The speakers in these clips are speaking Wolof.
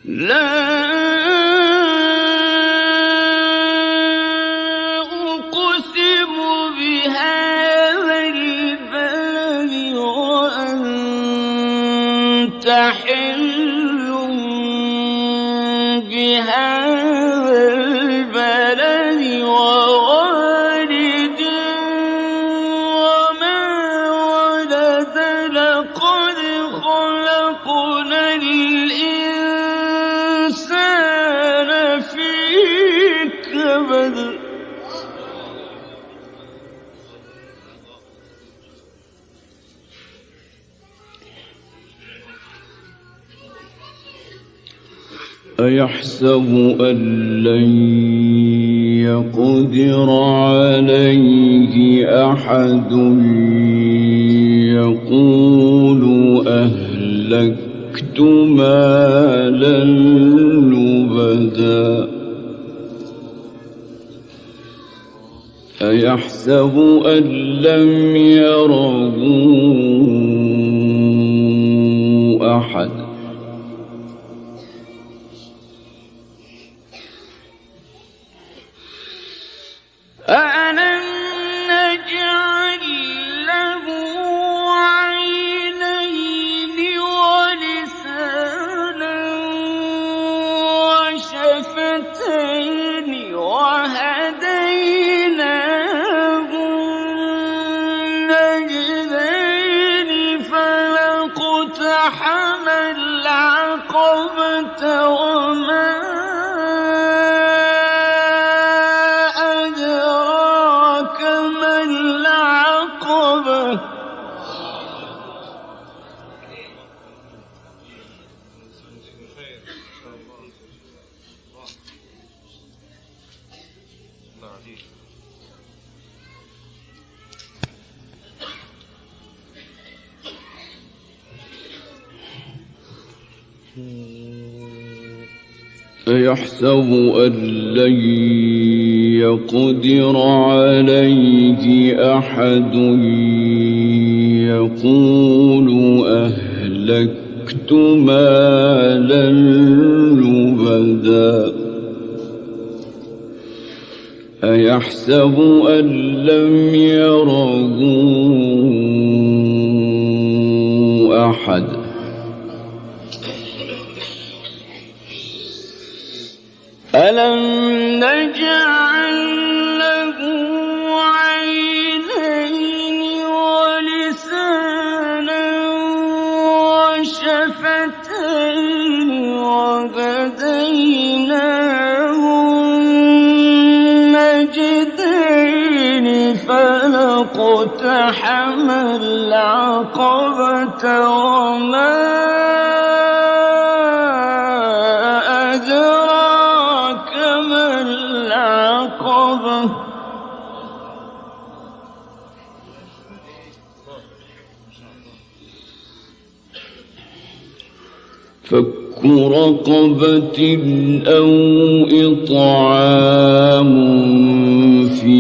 لا أقسم بهذا البلد وأنت حل بهذا البلد ووالد وما ولد لقد خلقنا الإنسان في كبد أيحسب أن لن يقدر عليه أحد يقول أهلكت مالا لبدا أيحسب أن لم يره أحد أَلَمْ نَجْعَل لَّهُ عَيْنَيْنِ وَلِسَانًا وَشَفَتَيْنِ وَهَدَيْنَاهُ النَّجْدَيْنِ فَلَاقْتَحَمَ الْعَقَبَةَ وَمَا أيحسب أن لن يقدر عليه أحد يقول أهلكت مالا لبدا أيحسب أن لم يره أحد أَلَمْ نَجْعَل لَّهُ عَيْنَيْنِ وَلِسَانًا وَشَفَتَيْنِ وَهَدَيْنَاهُ النَّجْدَيْنِ فَلَاقْتَحَمَ الْعَقَبَةَ وَمَا فك رقبة أو إطعام في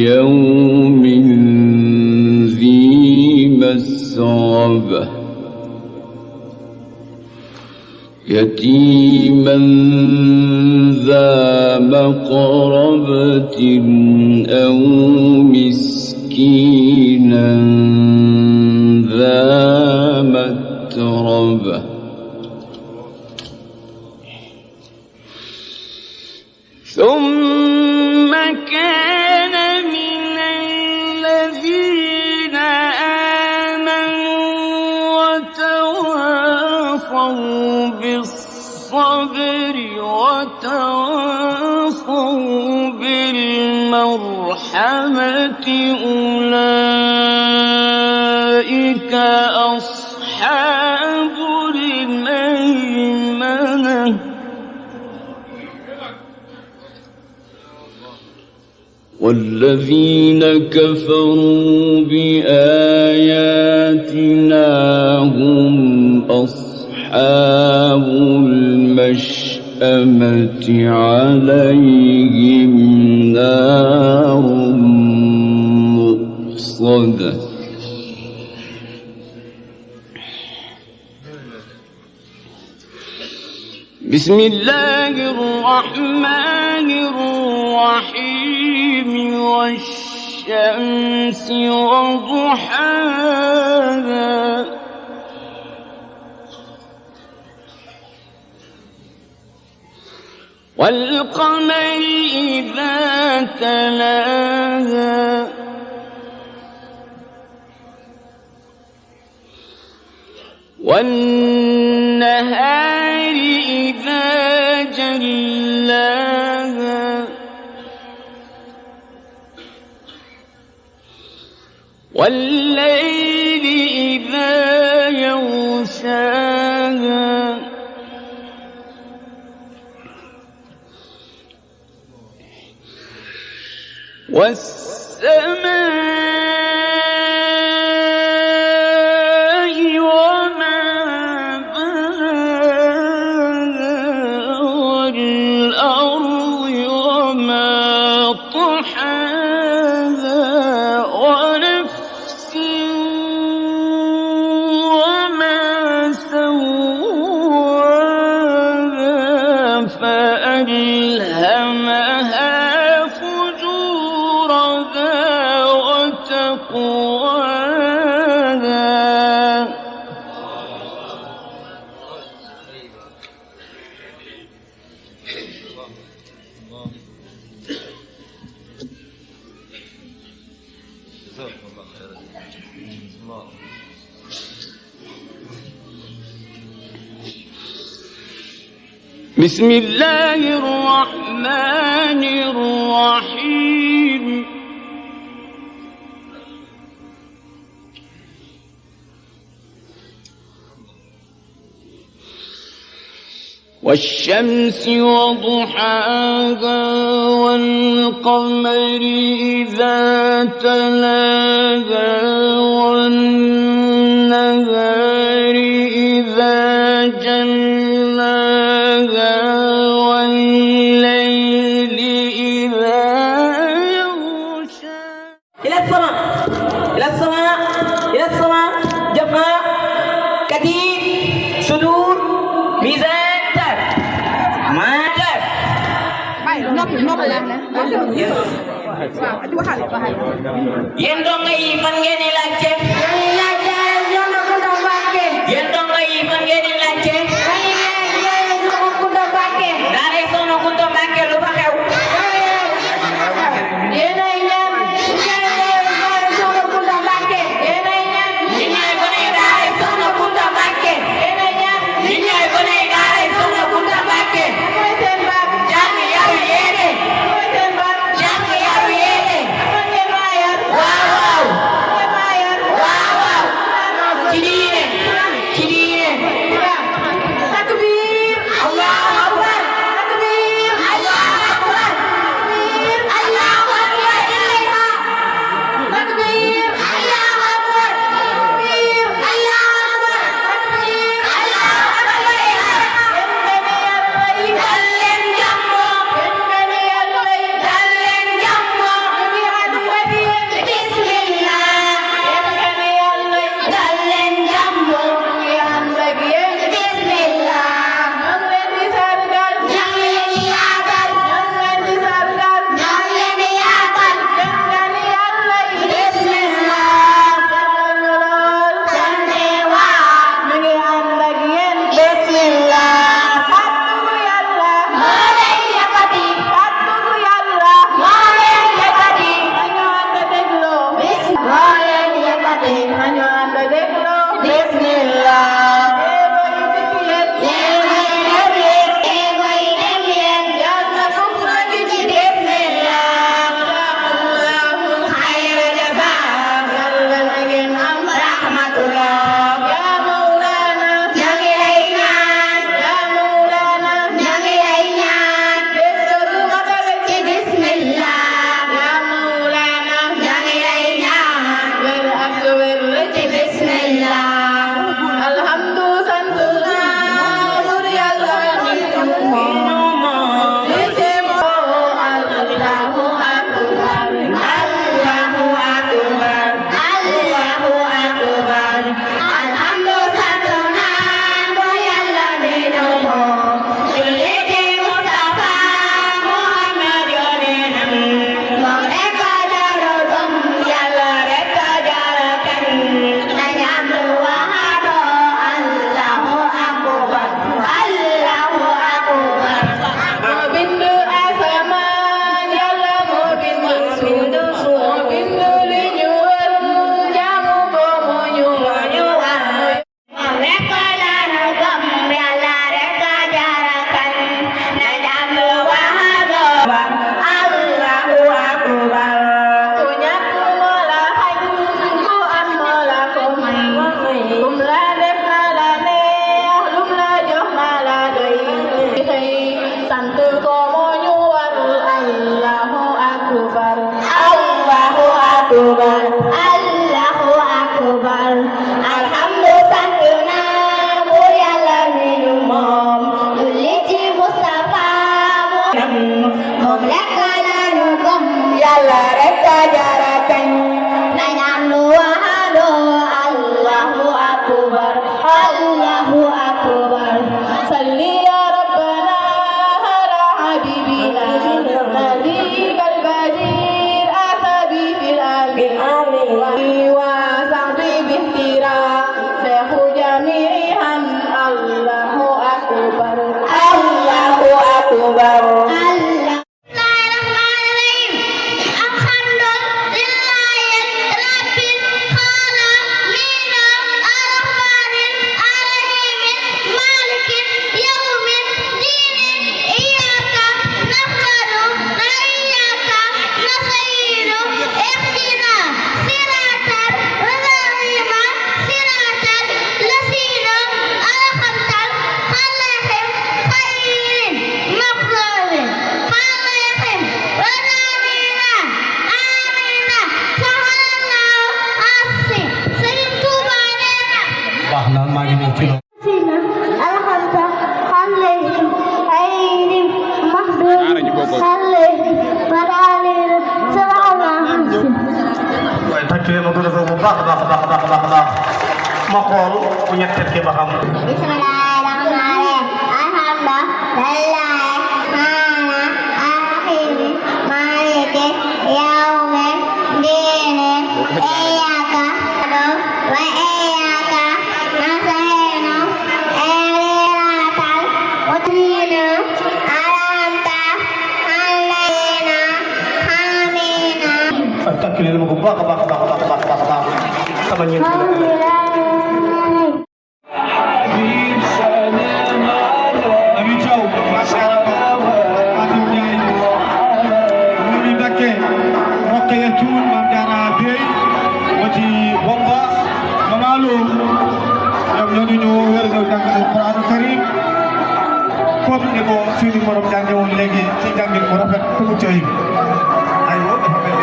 يوم ذي مسغبة يتيما ذا مقربة أو مسكينا ذا متربة ثم كان من الذين آمنوا وتواصوا بالصبر وتواصوا بالمرحمة أولئك أصحاب الميمنة والذين كفروا بآياتنا هم أصحاب المشأمة عليهم نار مؤصدة بسم الله الرحمن الرحيم والشمس وضحاها والقمر إذا تلاها والنهار إذا جلاها والليل إذا يغشاها والسماء وما بناها والأرض وما طحاها ونفس وما سواها فألهمها وتقواها بسم الله الرحمن الرحيم والشمس وضحاها والقمر إذا تلاها والنهار إذا جلاها والليل إذا يغشى إلى السماء إلى السماء إلى السماء جمع كثير صدور ميزان yéen donga yi fan ngeen di laajte yéen donga yi fan ngeen di laajte daara Soxna Kunta Mbàkke lu fa xew yéenay ñaan Soxna Kunta Mbàkke yéenay ñaan ñi ñooy gone daara Soxna Kunta Mbàkke yéenay ñaan ñi ñooy gone daara Soxna Kunta Mbàkke mooy seen baat jàng yaru yéene mooy seen baat jàng yaru yéene waaw waaw ci diine takbir Allahu akbar takbir Allahu akbar takbir Allahu akbar ilayha takbir Allahu akbar takbir Allahu akbar takbir Allahu akbar ilayha dallen jammo dallen jammo bi adwati bismillah dallen jammo bi adwati bismillah ñoo leen di sargal ñoo leen di yaatal ñoo leen di sargal ñoo leen di yaatal gën yàlla bismillah sante waa ñu ngi ànd ak yéen bismillah kàddu yàlla moo leen yëkkati kàddu yàlla moo leen yëkkati nañu ànd dégloo moo leen yëkkati nañu ànd dégloo bismillah Bismillah baax na maa ngi ñëw ci loolu. waaye tàcc leen ma gën a bu baax a baax a baax a baax a baax ma xool bu ñetteel ki ba xam. Bismillahirrahmanirrahim. Maliki yawmiddin. Iyyaka na'budu wa iyyaka nasta'in. Ihdinas siratal tàcc leen ma bu baax a baax a baax a baax a baax sama ñeent comme ni ko suñu morom jànge woon léegi ci jàngin bu rafet ku mu cooy aywa dafa mel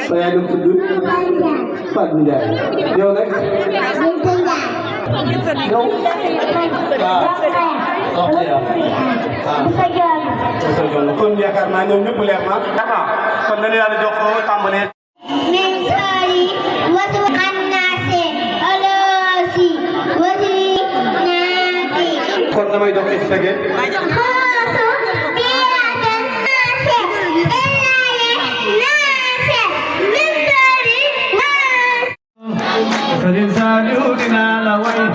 saya dum tudd Fatou Ndiaye yow nag yow kon yaakaar naa ñoom ñëpp leer na kon dañu yàlla jox ko tàmbalee min sari wasu annasi alasi wasi nasi kon damay jox ci tege فالإنسان يهدنا لوي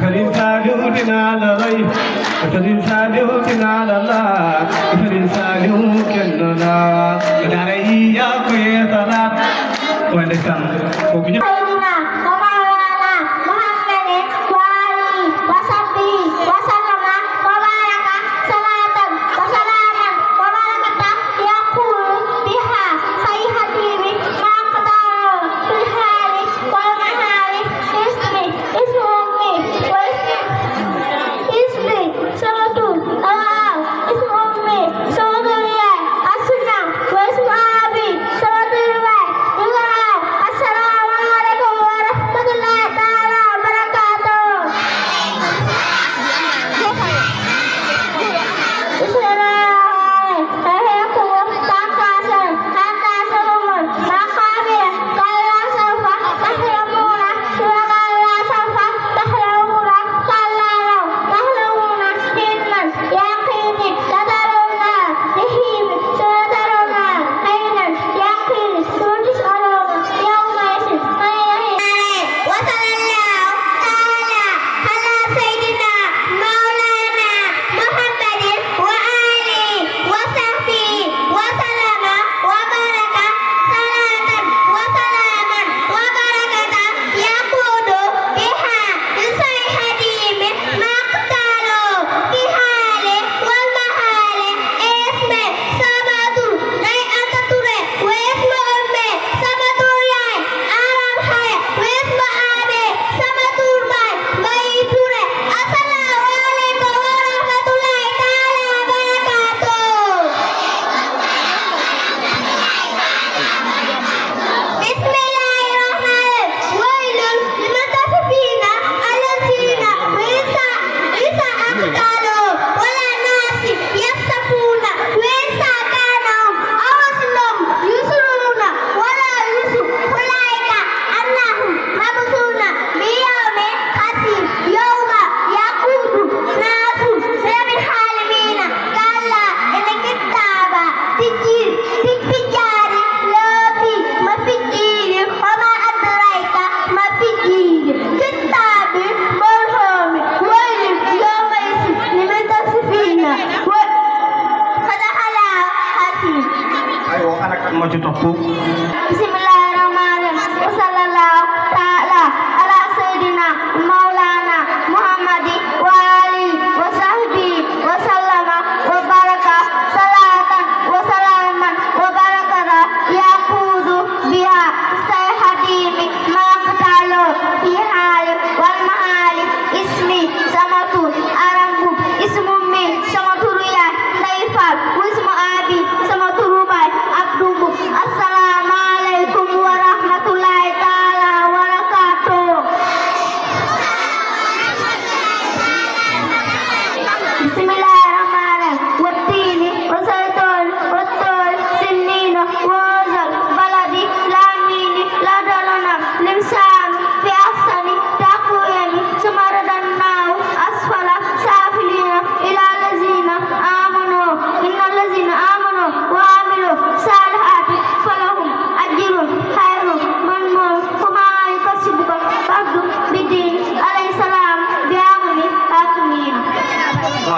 فالإنسان يهدنا لوي فالإنسان يهدنا لله فالإنسان يمكننا ناري يا كوي صلاة ولكن وبني Assalamualaikum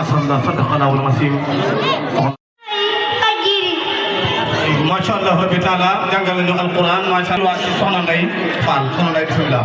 masallah sadaqallahul azim. Masya Allah rabbi taala jàngal nañu alquran masha Allah ci soxna Ndey Fall soxna Ndey bismillah.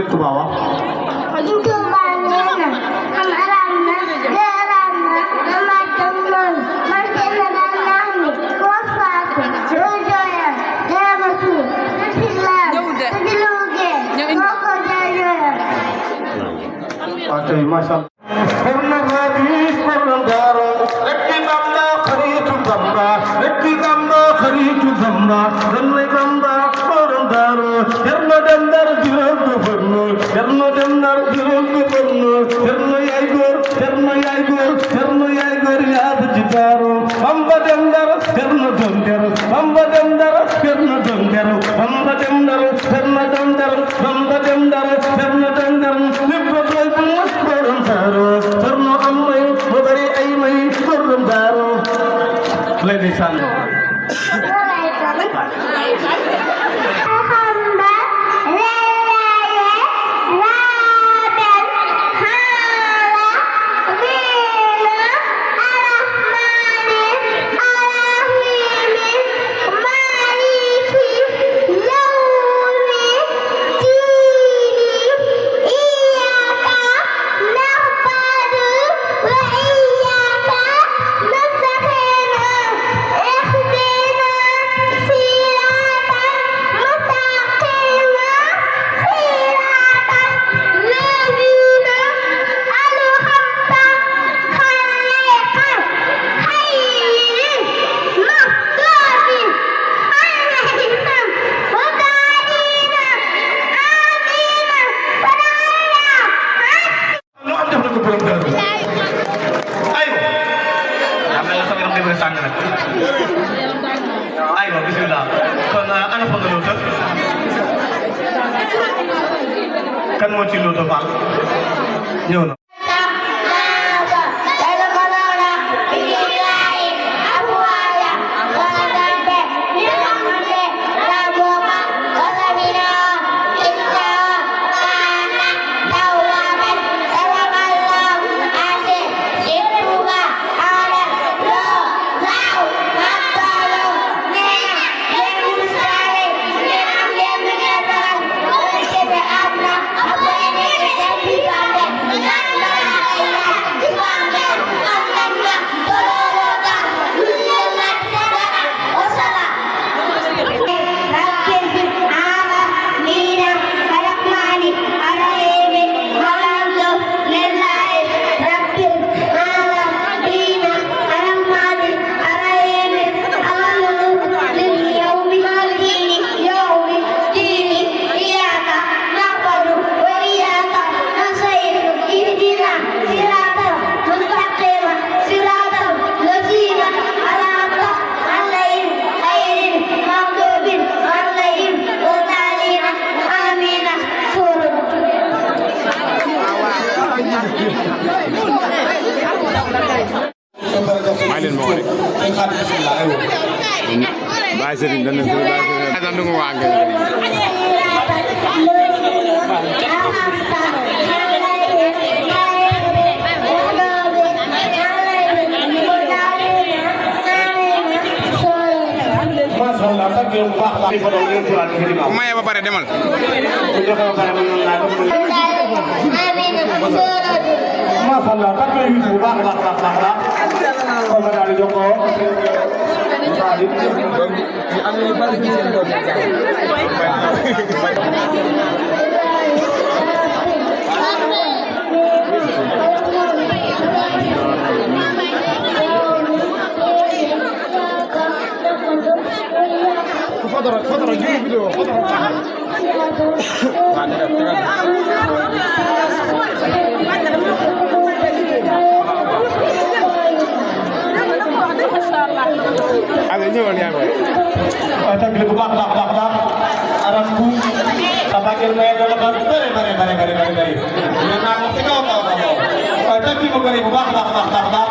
Ke bawah. Masya Allah. Ladies and ayo bismillah. Kon ana fa nga luuta kan moo ci luuta Fall ñëw na. Nah, xaar bismillah aywa Baye Serigne dañ leen Baye Serigne dañ ko wànge masallah tak yo bu baax baax ko do ñu tuwal ci ku maye ba pare demal ko joxe ba pare man la ko masallah tak yo yu bu baax baax baax baax ko ma dal jox ko فترة جيب فيديو فترة ada ñëwal yaa ngi tak lu baax baax baax baax aram bu tabagel may dala ba bare ñu na ko ci kaw tak ki mo bari bu baax baax baax baax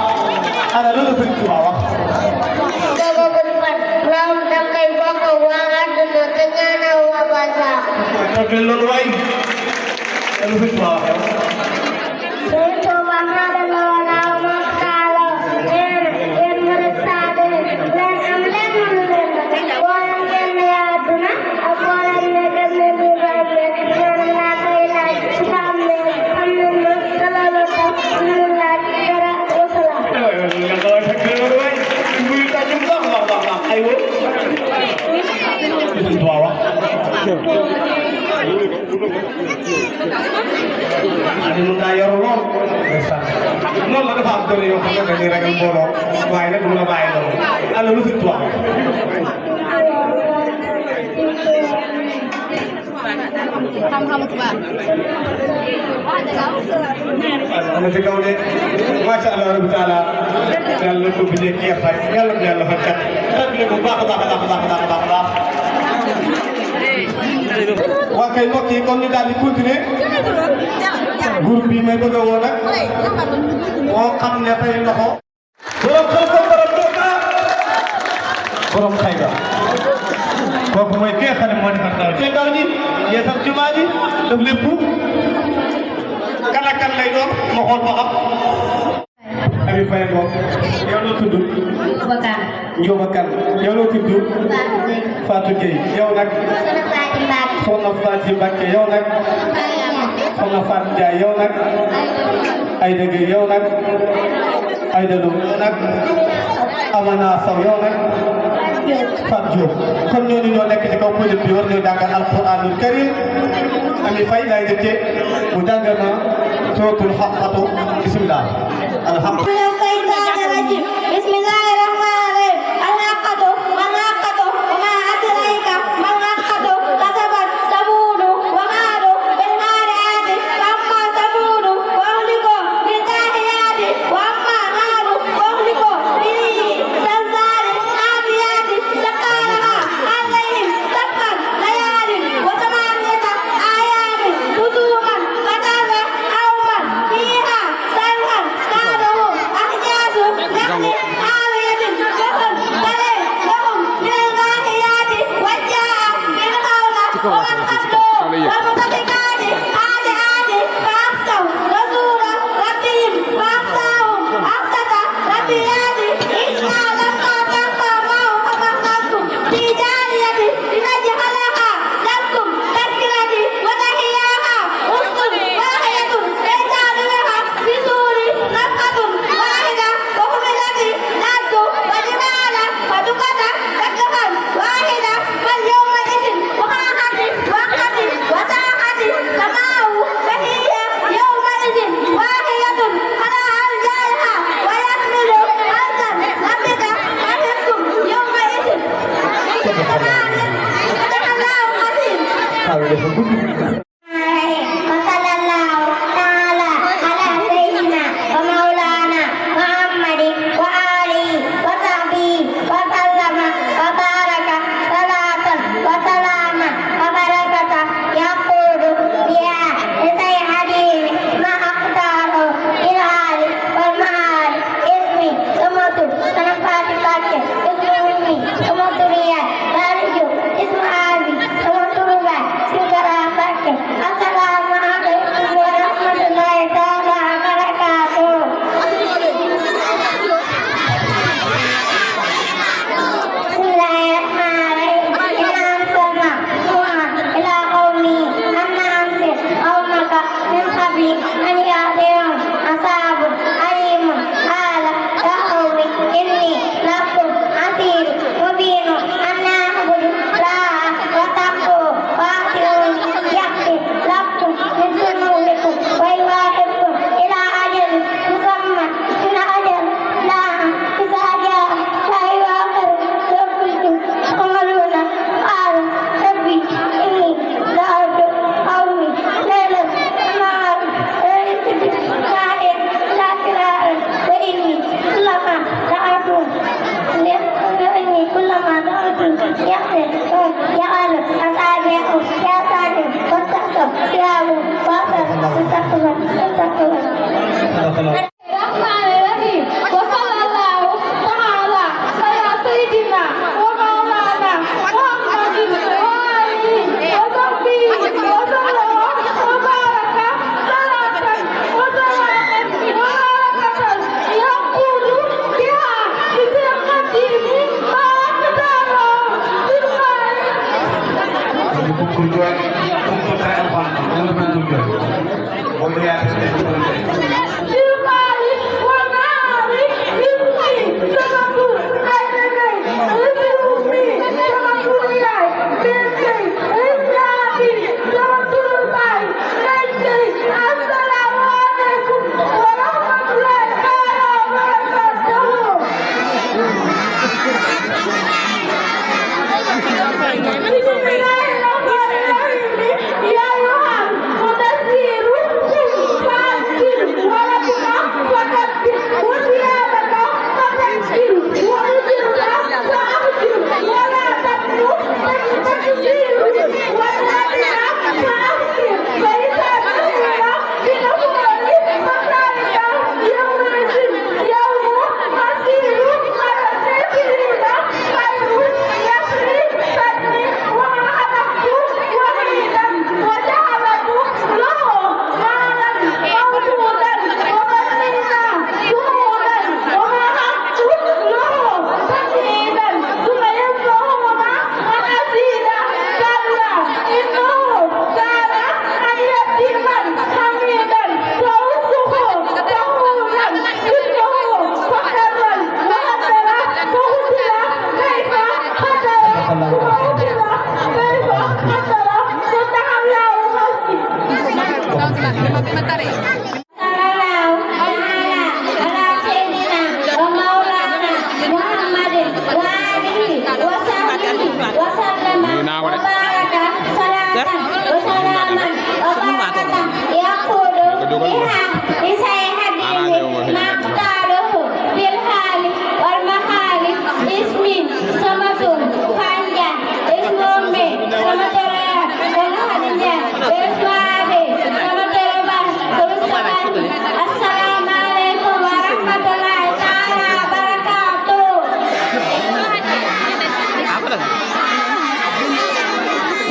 ala lu fi ci wax Ram takai bako wangat dulu tengana wabasa. tak lu way lu fi wax Seto wangat lawana makalo. En meresade. Len amlen mulen. Walang kene aduna. Apalan negane dirabe. Karena kailai. Samle. Amlen kalalota. Nulat. Kera usala. tak lu way bu ta jum baax aywa fi wax ani mu nga yor lool noonu la dafa am doole yoo xam ne dañuy ragal mbooloo waaye nag du la bàyyi loolu ala lu fi wax xam-xamu tubaab ana ci kaw de masha Allah rabbi taala yàlla ko bi ki fay yàlla fa cat rek le bu baax waa kay mbokk yi kon ñu daal di continuer groupe bi may bëgg a woo nag moo xam ne fay loxo borom xel ko borom doka borom xayga kooku mooy kee xam ne moo defar daw te daw ñi yeesal jumaa ji def lépp kan lay doon ma xool ba xam abi fay ngoog yow loo tudd Bakar. Njóoba Kan yow loo tudd Fatou Gueye yow nag Soxna Fatou Mbacke yow nag Soxna Fatou Ndiaye yow nag Aïda Gueye yow nag Aïda Lo yow nag Amana Sow yow nag Fatou Diop kon ñooñu ñoo nekk ci kaw projet bi war ñoo jàngal alquranul karim ami fay lay dëkkee mu jàngal na suratul Haqqatu bismillah alhamdulillah Bismillahirrahmanirrahim. Al-haqqatu wal-haqqatu wa ma adraka mal-haqqatu kasabat samudu wa qadu bil qari'ati fa amma samudu wa ahliku bil qari'ati wa amma qadu wa ahliku bil zalzali adiyati sakaraha alayhim sab'an layalin wa thamaniyata ayamin husuman fatara awman fiha sarhan kadu ahjazu nakhli Sangat wasalaam. Bismillahirrahmanirrahim. Wa sallallahu ta'ala ala sayyidina wa maulana Muhammadin wa alihi wa sahbihi wa sallam wa baraka salatan wa salaman wa barakatan yaqulu biha izil qadimi ma qadara Assalamualaikum warahmatullahi wabarakatuh.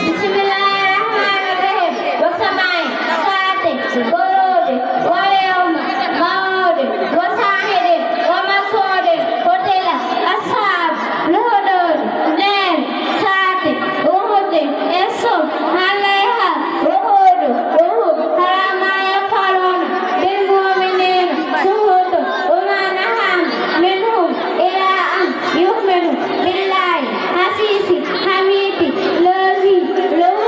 Bismillahirrahmanirrahim. Wasamai, sate, borode, waleum, maode, wasahide, wamasode, hotela, ashab, luhodod, ner, sate, uhode, eso, haleha, uhudu, uhud, haramaya falona, bil mu'minin, suhudu, umanaham, minhum, ila'an, yuhminu, billahi, hasisi, hamidi, lazi, lahu,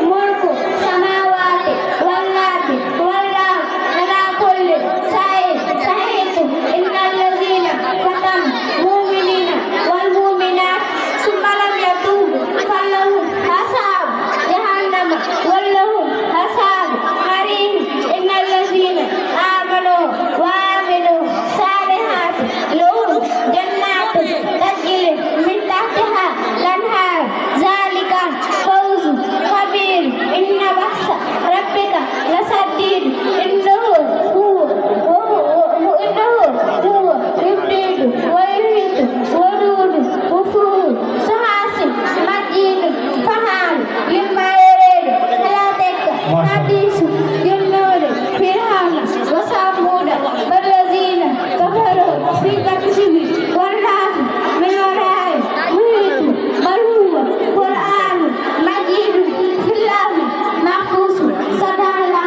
mulku, samawati, wallati, wallahu, ala kulli, sa'id, sahitu, innal lazina, fatam, mu'minina, wal mu'minat, summalam yatubu, fallahum, hasab, jahannama, wallahum, hasab, harim, innal lazina, amanu, wa amilu, salihat, lahum, jannatu, tajri, min tahtiha, lanhar, zalika, fawzu, kabir, inna bahsa, rabbika, lasadid, innahu, yubdidu, wa yuhitu, wadudu, ufudu, sahasi, majidu, fahal, yumbayeredu, halateka, hadisu, junnudu, firhana, wasamuda, walazina, kafaru, fi taksibi, wallahu, min warai, muhitu, balhuwa, Qur'an, majidu, filahu, mahfusu, sadala.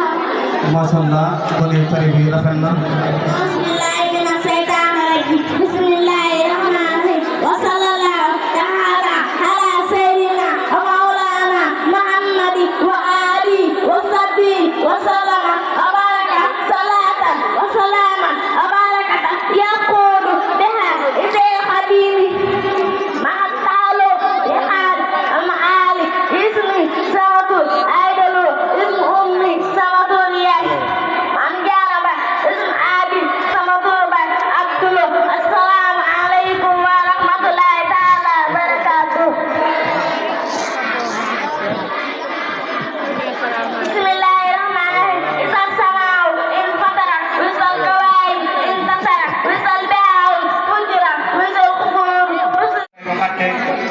Masallah kon tari bi rafet na. Bismillahirrahmanirrahim. Wa sallallahu ta'ala ala sayyidina wa maulana Muhammadin wa alihi wa sahbihi wa sallama wa baraka salatan wa salaman wa barakatan yaqulu biha izil qadimi ma'at ta'alu bihad ma'ali ismi sawadul aidalu ismu ummi sawadul ya man jaraba ismu abi sawadul ban abdullah assalamu alaikum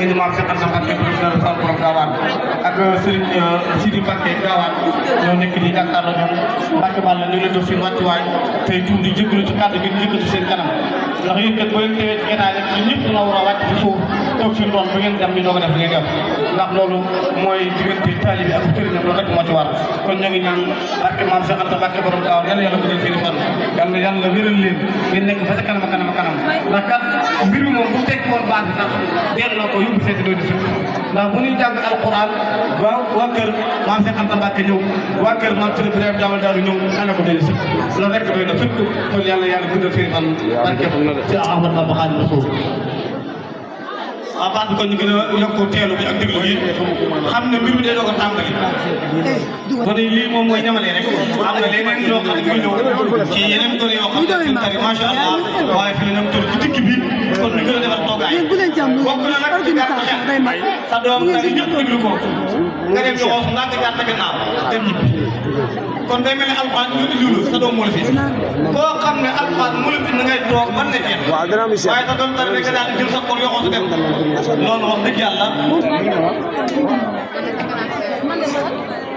indi maam Cheikh Anta Mbacke borom Gaawaan ak Serigne Sidi Mbacke Gaawaan ñoo nekk nii jàkkaarloo ñoom Mbacke Balla ñu leen def seen wàccuwaay tey tuum di jégalu ci kàddu gi ñu yëkkati seen kanam ndax yéen kat boo leen teewee ci jotaay rek ñun ñëpp dina war a wàcc ci suuf toog seen doon ba ngeen dem ñu doog a def li ngeen def ndax loolu mooy diggante taalibe ak sëriñam loolu rek moo ci war kon ñoo ngi ñaan barke maam Cheikh Anta Mbacke borom Gaawaan yàlla yàlla guddal seen fan yàlla wéral leen ngeen nekk fa ca kanam a kanam a kanam ndax kat mbir mi moom bu tekki woon baax bi sax delloo ko yóbbu seeti doy di sukk ndax bu ñuy jàng alquran waa kër maam Cheikh Anta Mbacke ñëw waa kër maam Sëriñ Ibrahima Jamal Daaru ñëw ana ko doy di sukk loolu rek doy na sukk kon yàlla guddal seen fan barke ci Ahmad Bamba Xaadimu Rasuul baax bi kon ñu gën a yokk teelu bi ak déglu yi xam ne mbir mi day doog a tàmbali kon lii moom mooy ñamale rek am na leneen loo xam ne muy ñëw ci yeneen doon yoo xam ne seen tari macha allah waaye fi ne nam toll ci dikk bi kon ñu gën a defar toogaay bokk na nag ci gàtt xel sa doom tari ñëpp déglu ko nga dem ci xoos ndànk gàtt gannaaw dem ñibbi kon day mel ne alxuraan ñu indiwul sa doom moo la fi koo xam ne alxuraan mu la fi na ngay toog ban ne jeex waaye sa doom tari nga daal di jël sa xol yoxoo sa dem loolu wax dëgg yàlla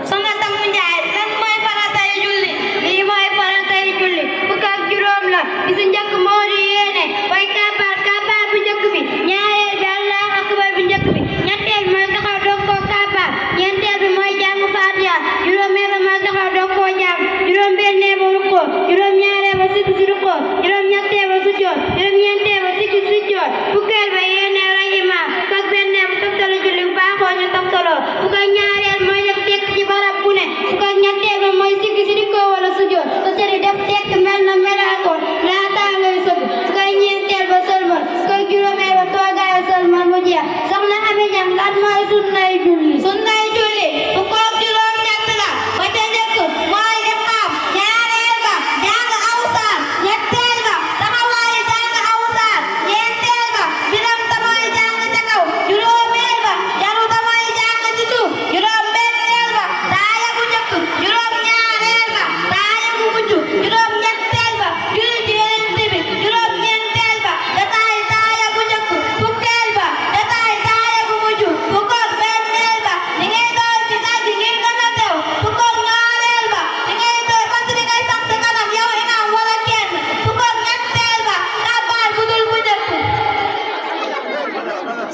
Soxna Tamu Njaay lan mooy faratay julli lii mooy faratay julli fukk ak juróom la bi si njëkk moo di yéene way kabaar bu njëkk bi ñaareel bi Allahu akbar bu njëkk bi ñetteel bi mooy taxaw doog koo kabaar ñeenteel bi mooy jàng Faatiha juróomeel bi mooy taxaw doog koo jàng juróom benneel ba rukkoo juróom ñaareel ba siggi si rukkoo juróom ñetteel ba sujjoot juróom ñeenteel ba siggi sujjoot fukkeel ba yéene la imaam fukk ak benneel bu toftalu julli bu baaxoo ñu toftaloo fukk ak ñaareel mooy def tekk ci barab bu ne fukk ak ñetteel ba mooy siggi si rukkoo wala sujjoot te tëri def tekk mel na melaakoon laataa ngay sëgg fukk ak ñeenteel ba sëlmal fukk ak juróomeel ba toogaayu sëlmal mu jeex soxna Ami Ñaŋ lan mooy sunnay julli fukk ak juróom ñett la ba ca njëkk mooy liqaam ñaareel ba jàng aw saar ñetteel ba taxawaayu jàng aw saar ñeenteel ba biram ta mooy jàng ca kaw juróomeel ba jaru ta mooy jàng ci suuf juróom benneel ba taaya bu njëkk juróom ñaareel ba taaya bu mujj juróom ñetteel ba julli ci Yonent bi juróom ñeenteel ba dataay taaya bu njëkk fukkeel ba dataay taaya bu mujj fukk ak benneel ba li ngay doon ci kàddu ngir gën a teew fukk ak ñaareel ba li ngay doon bant li ngay sax sa kanam yow imaam wala kenn fukk ak ñetteel ba kabaar bu dul bu njëkk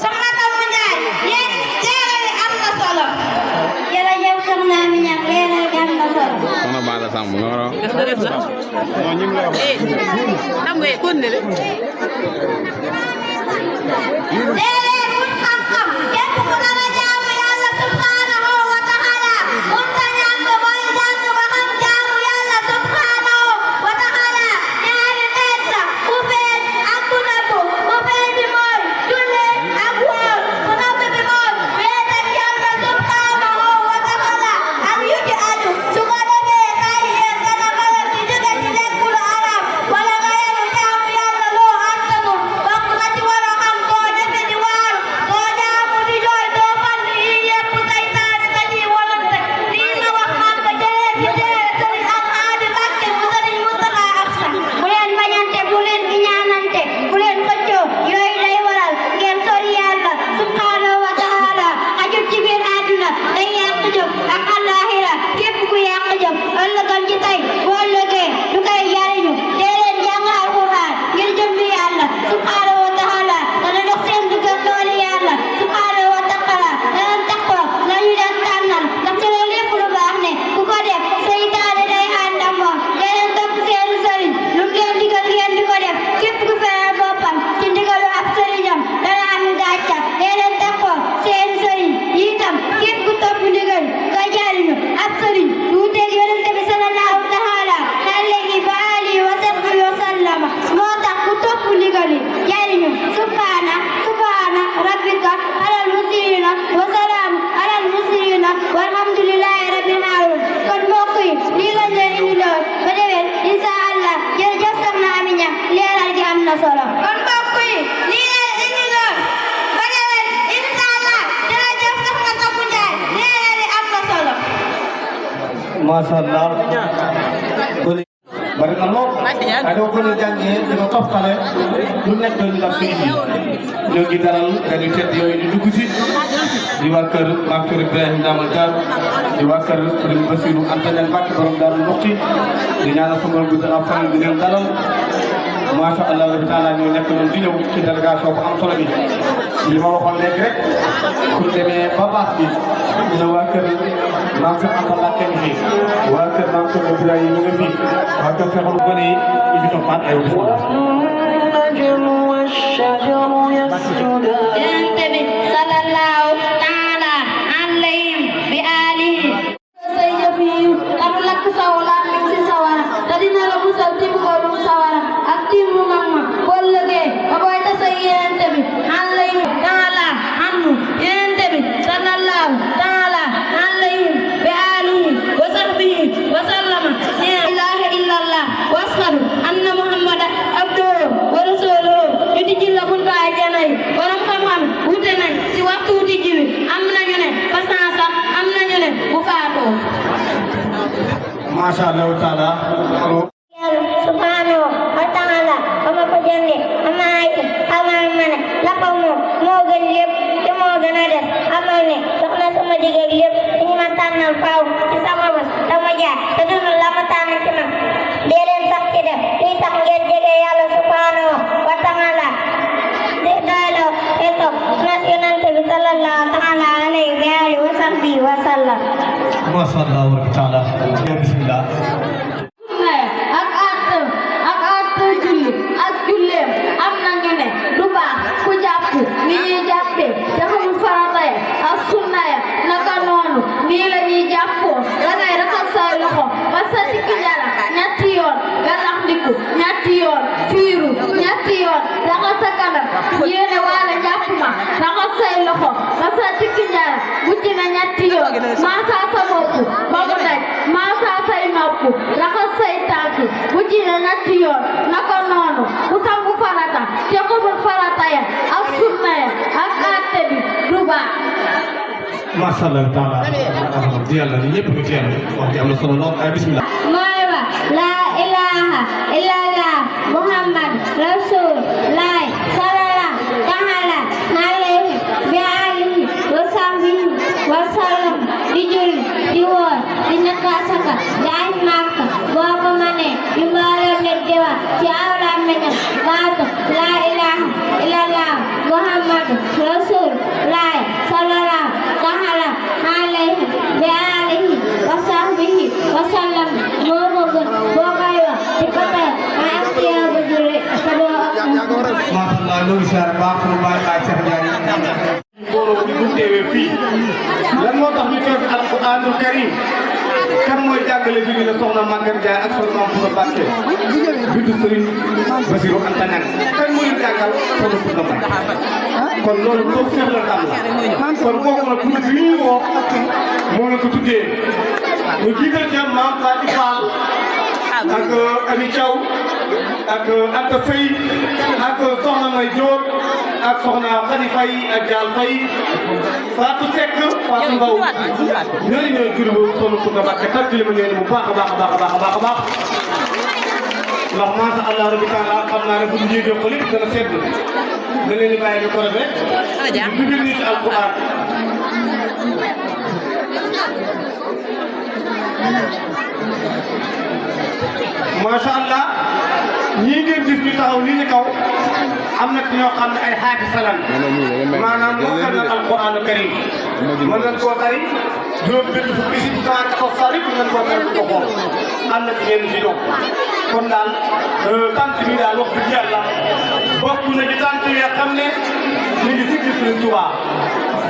Soxna Tamu Njaay yéen leeral am na solo jërëjëf Soxna Ami Ñaŋ leeral am na solo soxna Balla Samb nga war a léeg-léeg wut xam-xam képp ku nar a jaamu Yàlla subhanahu wa taala mun ta ñàkk mooy jàng ba xam jaamu Yàlla subhanahu wa taala ñaari xeet la ku feeñ ak ku nëbbu ku feeñ bi mooy julli ak woor ku nëbbu bi mooy wéet ak Yàlla subhanahu wa taala ak yu ci aju su ko defee tay yéen dana xalam ci jóge ci lekk lu araam wala nga yenu jaamu Yàlla loo àttanul bokk na ci war a xam doo defe di waaru doo jaamu di jooy doo fan yi yépp saytaane da ciy wolante lii ma wax maa ko jëlee ci téere Sëriñ Alxaaji Mbàkke mu Sëriñ Mustafa Absa bu leen bañante bu leen iñaanante bu leen xëccoo yooyu day waral ngeen sori Yàlla subhanahu wa taala ajut ci biir àdduna day yàq jëf ak àllaaxira képp ku yàq jëf ëllëgam ci tey bu ëllëgee du koy jariñu dee leen jàng alxuraan ngir jëmmi Yàlla subhanahu wa taala dana dox seen diggante loolu Yàlla subhanahu wa taala dana taxoo la ñu leen tànnal ndax ci loolu lépp lu baax ne ku ko def seytaane day ànd ak moom dee leen topp seen sëriñ lu mu leen digal ngeen di ko def képp ku fexe boppam ci ndigalu ab sëriñam dana am gàcca dee leen taxoo seen sëriñ itam képp ku topp ndigal nga jariñu ab sëriñ du wuteeg Yonent bi sallallahu taala alayhi wa alihi wa sahbihi wa sallama moo tax ku topp ndigal yi jariñu subhana rabbika alal musirina wa salaam alal musirina walhamdulillahi rabbil alamin kon mbokk yi lii lañ leen indi loon ba déwén insha Allah jërëjëf Soxna Ami Ñaŋ leeral gi am na solo kon mbokk yi lii leen indi loon ba déwén insha Allah jërëjëf Soxna Tamu Njaay leeral gi am na solo macha allah bari na lool waaye doo gën a jàngee dina toftale lu nekk ñu def fii ñoo ngi dalal gan yu tedd yooyu di dugg si di waa kër maam kër Ibrahima Ndamal Daaru di waa kër Sëriñ Basiru Anta Ñaŋ Mbàkke borom Daaru Muxti di ñaanal sama gudd ak fan di leen dalal macha allah rabbi taala ñoo nekk noonu di ñëw ci délégation bu am solo bi li ma waxoon léegi rek suñ demee ba baax bi dina waa kër maam Cheikh Anta Mbàkke ngi fi waa kër maam Cheikh Ibrahima ngi fi waa kër fexal gone yi ñu fi toppaat ay sallallahu taala alayhi bi alihi say jëf yi tam lakk sawla mi ci sawara te dina la musal ci mbugalum sawara ak ci mu mag ma boo lëgee ba booy tasa yéente bi alayhi taala anhu yéente bi sallallahu taala alayhi bi alihi wa sahbihi wa sallama la ilaha illallah wa ashhadu anna muhammadan abduhu wa rasuluhu ñu di ci la buntu àjjana yi borom xam-xam wute nañ ci waxtu wuti ji wi am nañu ne façon sax am nañu ne bu faatoo masha Allah taala subhanahu wa ta'ala ama ko jënde ama ay amal mane la ko moo gën lépp te moo gën a def amal ne dox na sama digg ak lépp ñu ma tànnal faaw ci sama bos dama jaar te dund la ma tànn ci man dee leen sax ci def lii tax ngeen jege yàlla subhanahu wa ta'ala de doyloo te topp nas yonante bi sallallahu ta'ala alayhi wa alihi wa sahbihi wa sallam masha Allah taala bismillah ak julleem am nañu ne du baax ku jàpp ni ñuy jàppee te xamul farata ya ak sunna ya naka noonu nii la ñuy jàppoo da ngay raxas say loxo ba sa tikki jara ñetti yoon galax ndiku ñetti yoon fiiru ñetti yoon raxas sa kanam yéene waale jàpp ma raxas say loxo ba sa tikki jara wucci na ñetti yoon maasa sa bopp ba mu daj maasa say nopp raxas say tànk wucci na ñetti yoon naka noonu ku sangu farata te xamul farata ya ak sunna ya ak àtte bi du baax masha Allah taala di yàlla ni ñëpp ñu teew wax ji am na solo lool ay bismillah mooy wa laa ilaha illallah muhammad rasul laay sallallahu taala alayhi bi alihi wa sahbihi wa sallam di julli di woor di natt asaka di aj Makka boo ko mënee li mbooloo nit di wax ci aw làmmiñam baatu laa ilaha illallah muhammad rasul laay sallallahu taala alayhi bi alihi wa sahbihi wa sallam moo ko gën boo koy wax ci côté ay am tiyaa bu julli te doo masha Allah ñu ngi siyaare baax sunu baay baay Cheikh Ndiaye mbooloo bi bu teewee fii lan moo tax ñu teew fi alquranul karim kan mooy jàngale bi ñu ne soxna Maguette Ndiaye ak soxna Moussa Mbacke bindu Serigne Bassirou Anta Niang kan mooy jàngal soxna Moussa Mbacke kon loolu loo feex la tam la kon kooku nag bu bi ñu woo moo la ko tuddee ñu jiital ca Maam Fatou Fall ak Ami Thiaw ak Anta Faye ak soxna May Diop ak soxna Khady Faye ak Dial Faye Fatou Seck Fatou Mbow ñooñu ñooy jurbu soxna Kounda Mbacke tàggali ma ñooñu bu baax a baax a baax a baax a baax a baax ndax masha Allah rabbi taala xam naa ne bu ñu yéegee ko lépp dana sedd da leen di bàyyi ko rek ñu dugal ñu ci alquran masha Allah ñii ngeen gis ñu taxaw nii ci kaw am na ci ñoo xam ne ay xaafi salan maanaam mokkal na alquran karim mën nañ koo tari juróom benn fukki si 114 sari mën nañ koo tari ko xool am na ci ñenn ci ñoom kon daal tant bi daal wax dëgg yàlla bokk na ci tant yi nga xam ne ñu ngi sikki Sëriñ Tuubaa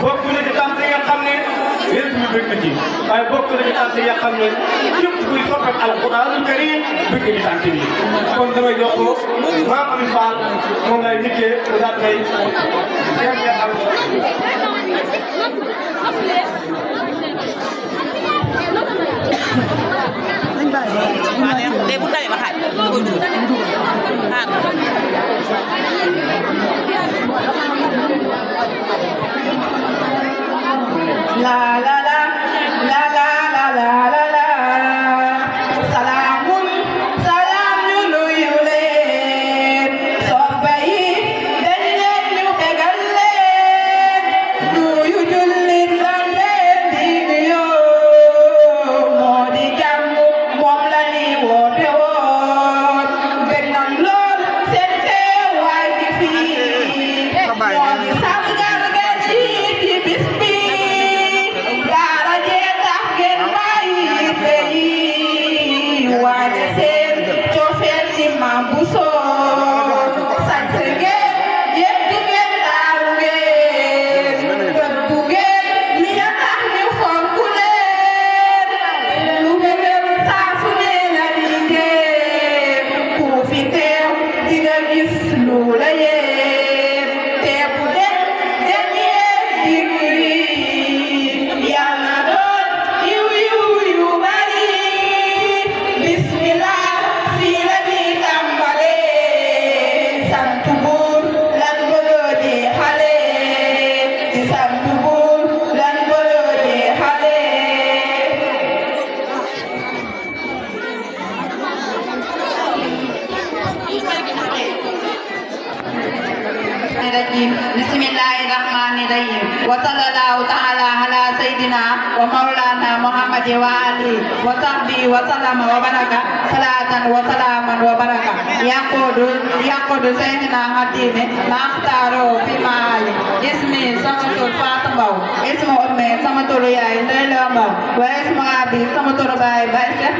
bokk na ci tant yi nga xam ne yéen ñu bëgg ci waaye bokk na ci tant yi nga xam ne képp kuy soppal alquran karim bëgg ci tant bi kon damay jox ko Maam Ami Fall moom lay njëkkee mu daal may am léegi bu tawee ba xaaj nga koy dugal la la la la la la la la la salamun salamun buso sañse ngeen yeddu ngeen taaru ngeen fëggu ngeen li ya tax ñu fonk leen lu bëggal saa su ne la liggéey ku fi teew di nga gis lu la yéem teebu den den yéen digg yàlla doon yiw yiw yu bari bismillah fii la ñuy tàmbalee sant buur lan bëggoonee xale di sant buur lan bëggoonee xale الرجيم بسم الله الرحمن الرحيم وصلى الله تعالى على سيدنا ومولانا محمد وآله وصحبه وسلم وبارك صلاة وسلاما وبركة يقود سيدنا حتيم ما اختاروا في معالي اسمي سمتور فاطمة اسم أمي سمتور ياي ليلما واسم أبي سمتور باي باي شيخ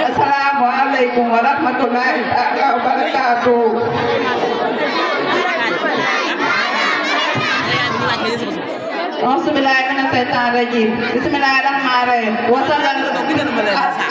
السلام عليكم ورحمة الله تعالى وبركاته Bismillah mina syaitan rajim. Bismillahirrahmanirrahim.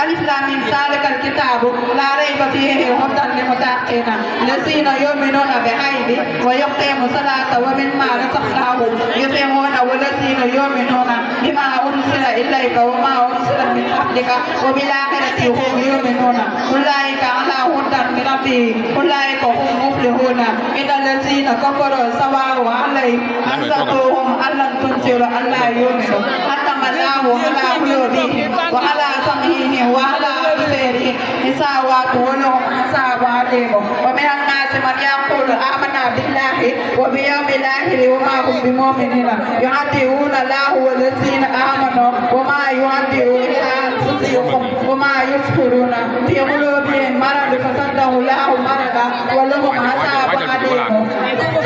Alif lam mim zalikal kitabu la raiba fihi hudan lil muttaqin allazina yu'minuna bil ghaibi wa yuqimuna salata wa mimma razaqnahum yunfiquna wallazina yu'minuna bima unzila ilayka wa ma unzila min qablika wa bil akhirati hum yu'minuna ulaika ala hudan min rabbihim ulaika hum muflihuna innal ladzina kafaru sawa'un 'alaihim anzartuhum am lam tunziru alla yu'minu hatta Allahu ala qulubihim wa ala sam'ihim wa ala absarihim hisawatu wa lahum hisabun alim wa minan nasi man yaqulu amanna billahi wa bil yawmil akhir wa ma hum bimu'minina yu'adhiuna Allahu wallazina amanu wa ma yu'adhiuna illa anfusahum wa ma yashkuruna fi qulubihim marad fasaddahu Allahu marada wa lahum hisabun alim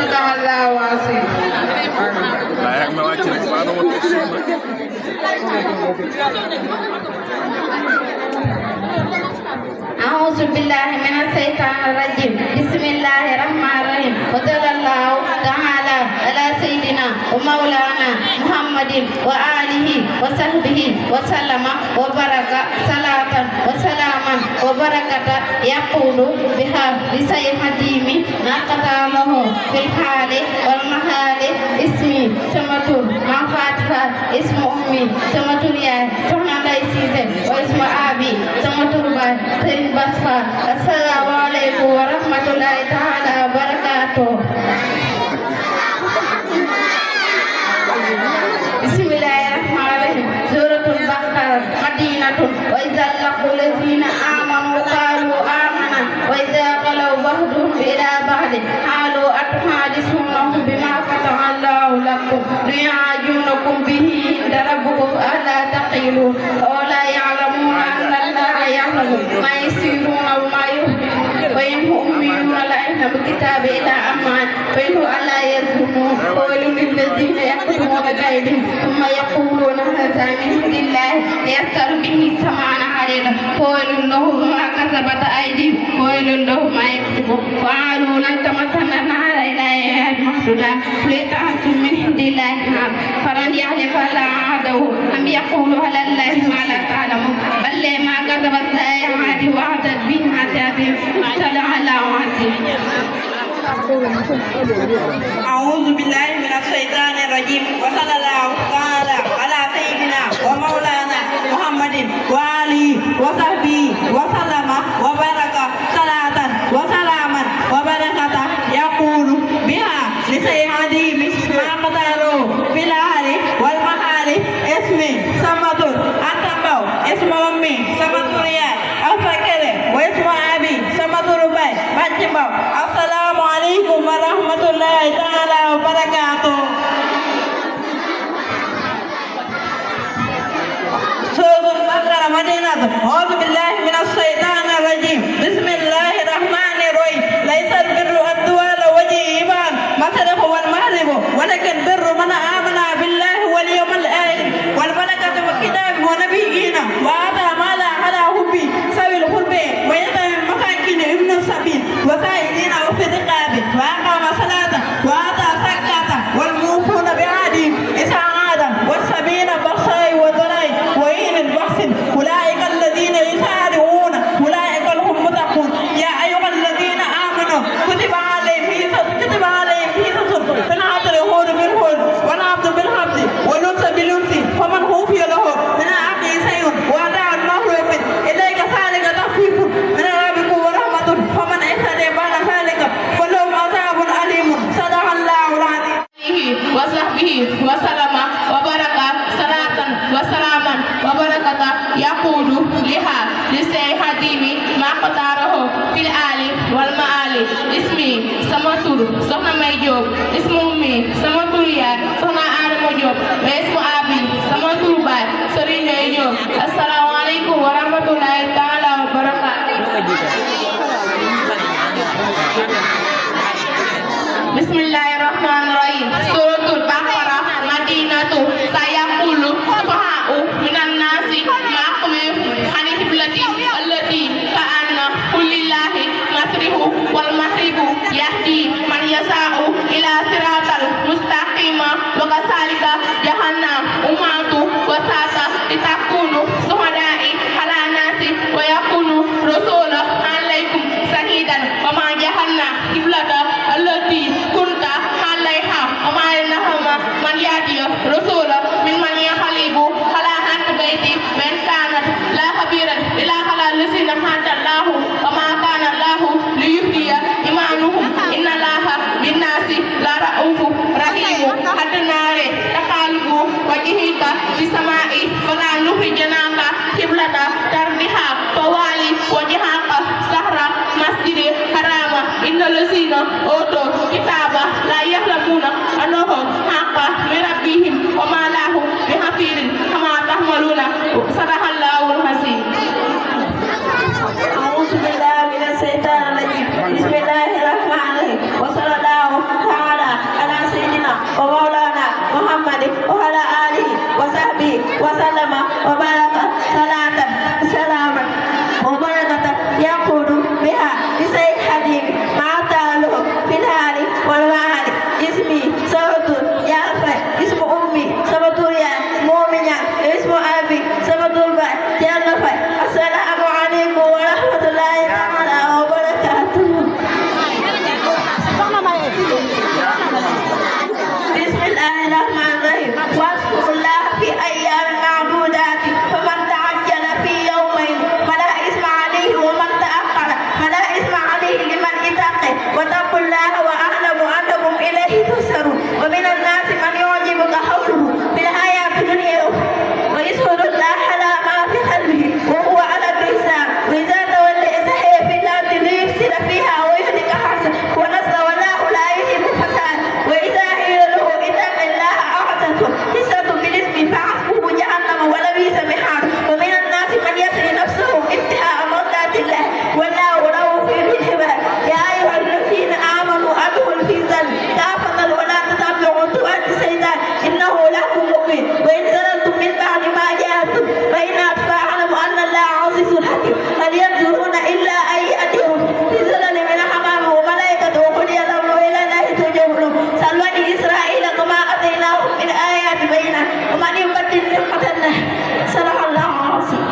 sadaqallahu azim. أعوذ بالله من الشيطان الرجيم بسم الله الرحمن الرحيم وصلى الله تعالى على سيدنا ومولانا محمد وآله وصحبه وسلم وبارك صلاة وسلاما وبركة يقول بها لسيد حديم ما قدامه في الحال والمحال اسمي سمتور ما فاتفا اسم أمي سمتور يا سمع ليسيزة واسم أبي سمتور باي سيد بسفا السلام عليكم ورحمة الله تعالى وبركاته. بسم الله الرحمن الرحيم سورة البقرة مدينة وإذا لقوا الذين آمنوا قالوا آمنا وإذا خلوا بعضهم إلى بعض قالوا أتحدثونهم بما فتح الله لكم ليعجونكم به عند ربكم ألا تقيلوا أولا يعلمون أن الله يعلم ما يسرون وما يهدون وإنهم أميون لا يعلم الكتاب إلا أمان وإنه ألا يظلمون ويل للذين يكتمون بأيديهم ثم يقولون هذا من عند الله ليشتروا به ثمنا قليلا ويل لهم ما كسبت أيديهم ويل لهم ما يكسبون وقالوا لن تمسنا النار إلا أيام محدودة لتعصوا من عند الله فلن يحلف لا عدو أم يقولوا على الله ما لا تعلمون بل ما كسبت سيئات وعدت بها تأتيهم صلى الله عليه أعوذ بالله من الشيطان الرجيم وصلى الله تعالى على سيدنا ومولانا محمد وآله وصحبه وسلم وبارك صلاة وسلاما وبركة يقول بها لسيدي ما قدروا في الأهل والمحال اسمي سمتور أتبو اسم أمي سمتور يا أفكر واسم أبي سمتور باي بجبو السلام عليكم ورحمة الله تعالى وبركاته. سورة البقرة مدينة أعوذ بالله من الشيطان liha lisay hadimi ma qatarahu fil ali wal maali ismi sama tur soxna May Diop ismu ummi sama tur yaay soxna Adama Diop wa ismu abi sama tur baay Serigne Ndiaye Diop. Assalamu alaikum wa rahmatullahi ta'ala wa barakatuh. Bismillahirrahmanirrahim. Suratul Baqarah Madinatu sayaqulu subha'u minan nasi ma'qumi ani hiblati allati ka'anna kulillahi masrihu wal mahribu yahdi man yasa'u ila siratal mustaqima wa kasalika jahannam umatu wa sata litakunu suhada'i ala nasi wa yakunu rasula alaikum sahidan wa ma jahanna hiblata allati kunta alaiha wa ma nahama man yadiya rasula min man yakhalibu ala hati baiti man kanat la khabiran ila halal lisina hadallahu wa ma kana allahu liyuhdiya imanuhum inna allaha bin nasi la ra'ufu rahimu hadanare taqalubu wajhika bisamai fala nuhrijanaka kiblata tarbiha fawali wajhaka sahra masjidi harama innal lazina utu kitaba la yahlamuna annahu haqqa min rabbihim wa ma lahu bihafidin kama tahmaluna sadaqallahu al-hasim. أعوذ بالله من الشيطان الرجيم بسم الله الرحمن الرحيم وصلى الله تعالى على سيدنا ومولانا محمد وعلى آله وصحبه وسلم وبارك صلاة سلاما وبركة يقول بها لسيد حبيب مع تعالى في الحال والمعال اسمي سوت يعفى اسم أمي سبتور يا مؤمنة اسم أبي سبتور باي يالفى السلام عليكم ورحمة الله تعالى وبركاته. بسم الله الرحمن الرحيم واذكروا الله في أيام معدودات فمن تعجل في يومين فلا إثم عليه ومن تأخر فلا إثم عليه لمن اتقى واتقوا الله واعلموا أنكم إليه تحشرون ومن الناس من يعجبك قوله في الحياة الدنيا ويشهد الله على ما في قلبه وهو على الحساب وإذا تولى سعي في الأرض ليفسد فيها ويهلك حرثه ونسل والله لا يحب الفساد وإذا قيل له اتق الله أخذته حسنة بالاسم فحسبه جهنم ولبئس المهاد ومن الناس من يسري نفسه ابتغاء مرضات الله والله رؤوف بالعباد يا أيها الذين آمنوا ادخلوا في السلم كافة ولا تتبعوا خطوات الشيطان إنه لكم مؤمن وإن زللتم من بعد ما جاءتم فإن فاعلموا أن الله عزيز حكيم هل ينظرون إلا أن يأتيهم في زلل من حمام وملائكة وقضي الأمر إلى الله ترجع الأمور سل بني إسرائيل كما آتيناهم من آيات بينات ومن يبدل نعمة الله صدق الله العظيم.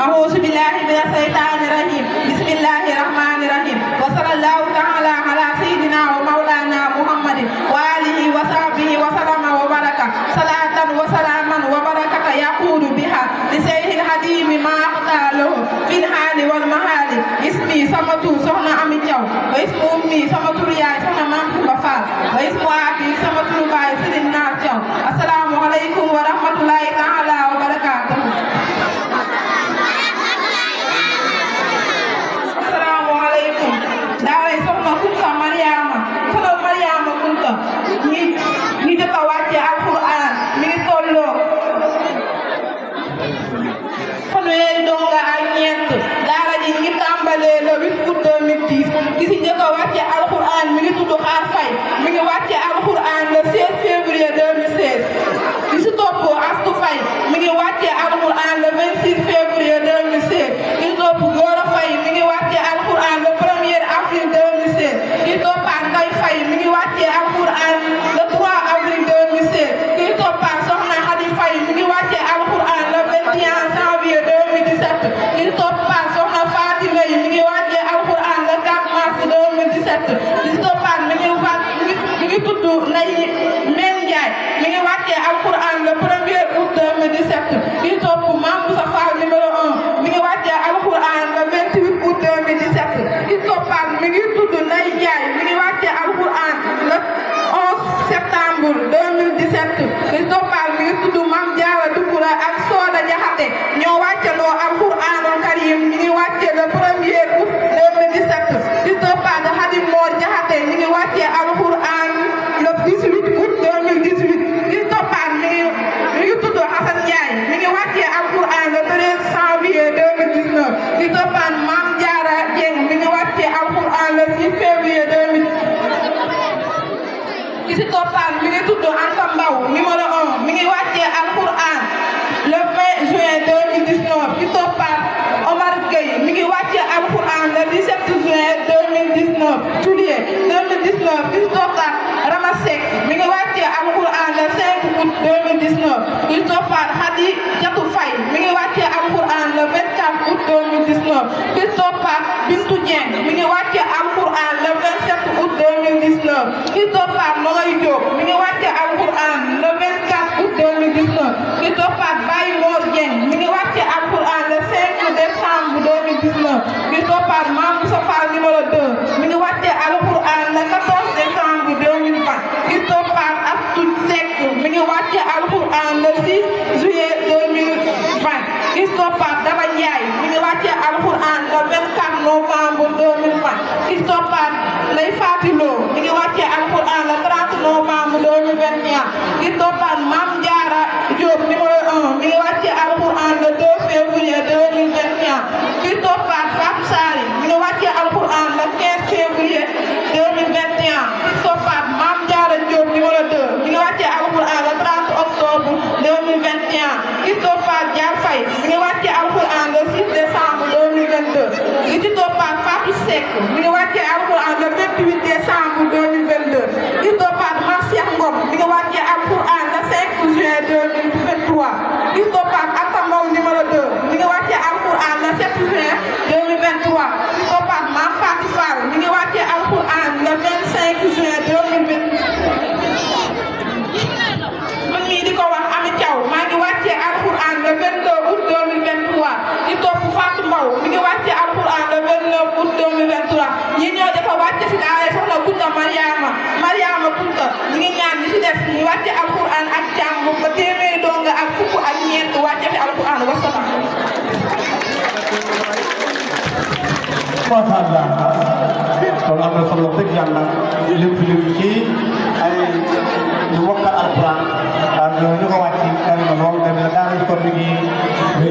أعوذ بالله من الشيطان الرجيم بسم الله الرحمن الرحيم وصلى الله تعالى على سيدنا ومولانا محمد وآله وصحبه وسلم وبارك صلاة وسلاما وبركة يقول بها لسيد الحديم ما أقتاله في الحال والمحال اسمي سمتو سهنا أمي جاو واسم أمي سمتو رياي سهنا مامتو بفال واسم أبي سمتو باي سيدنا جاو. السلام عليكم ورحمة الله تعالى وبركاته. Assalamualaikum. Daara soxna Kunta Mariama soxna Mariama Kunta ñi jot a wàcce alquran mi ngi tolloo fanweeri donga ak ñeent. daara ji ngi tàmbalee le 8 août 2010 ki si njëkk a wàcce alquran mi ngi tudd Xaar Fay mi ngi wàcce alquran le 16 février 2016. ki si topp Astu Fay mi ngi wàcce alquran le 26 février 2016. ki si topp Góora Fay mi ngi wàcce alquran le 1er avril 2016. ki toppaat Ndey Fay mi ngi wàcce alquran le 3 avril 2016. ki toppaat Soxna Xadi Fay mi ngi wàcce alquran le 21 janvier 2017. ki toppaat Soxna Fatima yi mi ngi wàcce alquran le 4 mars 2017. ki toppaat mi ngi tudd Ndey Meen Njaay mi ngi wàcce alquran le 1er août 2017. ki topp Mame Moussa Fall numéro 1 mi ngi wàcce alquran le 28 août 2017. ki toppaat mi ngi tudd Ndey Njaay mi ngi wàcce alquran le 11 septembre 2017. ki toppaat mi ngi tudd Mame Diarra Doucoura ak Soda Jaxate ñoo wàccandoo alxuraanul karim ñu ngi wàcce le 1er août 2017 di toppaat Xadim Moor Jaxate ñu ngi wàcce alxuraan le 18 août 2018 di toppaat mi ngi tudd Xasan Njaay mi ngi wàcce alxuraan le 13 janvier 2019 di toppaat Maam Jaara Jeng mi ngi wàcce alxuraan le 6 février 2018 ki si toppaat mi ngi tudd Anta Mbaw numéro 1 mi ngi wàccee alxuraan le 20 juin 2019 ki toppaat Omar Gueye mi ngi wàccee alxuraan le 17 juin 2019 juillet 2019 ki toppaat Rama Seck mi ngi wàccee alxuraan le 5 août 2019 ki toppaat Khady Jatou Faye mi ngi wàccee alxuraan le 24 août 2019 ki toppaat Bintou Dieng mi ngi wàccee alxuraan le 27 août 2019 ki toppaat Nogoy Diop mi ngi wàcce alxuraan le 24 août 2019 ki toppaat Baye Mor Dieng mi ngi wàcce alxuraan le 5 décembre 2019 ki toppaat Mame Moussa Fall numéro 2 mi ngi wàcce alxuraan le 14 décembre 2020 ki toppaat Astou Seck mi ngi wàcce alxuraan le 6 juillet 2020 ki toppaat Daba Ndiaye mi ngi wàcce alxuraan le 24 novembre 2020 ki toppaat Lay Fatilo mi ngi wàcce alxuraan le 30 novembre 2021 ki toppaat Mame Diarra Diop numéro 1 mi ngi wàcce alxuraan le 2 février 2021 ki toppaat Fatou Sali mi ngi wàcce alxuraan le 15 février 2021 ki toppaat Mame Diarra Diop numéro 2 mi ngi wàcce alxuraan le 30 octobre 2021 ki toppaat Diar Faye mi ngi wàcce alxuraan le 6 décembre 2022 ki toppaat Fatou Seck mi ngi wàcce alxuraan le 28 décembre 2022 ki toppaat Mame Cheikh Ngom mi ngi wàcce alxuraan le 5 juin 2023 ki toppaat Anta Mbow numéro 2 mi ngi wàcce alxuraan le 7 juin 2023 ki toppaat Mame Fatou Fall mi ngi wàcce alxuraan le 25 juin 2020 man mii di ko wax Ami Thiaw maa ngi wàcce alxuraan le 22 août 2023 ki topp Fatou Mbow mi ngi wàcce alxuraan le 29 août 2023 ñi ñoo dafa wàcce fi daara soxna Kunta Mariama Kunta ñi ngi ñaan ñi ci def ñu wàcce alxuraan ak jàmm ba téeméeri donga ak fukk ak ñeent wàcce fi alxuraan wasalaam. macha allah loolu am na solo dëgg yàlla lim fi lim ci ay ñu mokkal alxuraan ak ñu ko wàcc kari na lool dem na daara ji kon mi ngi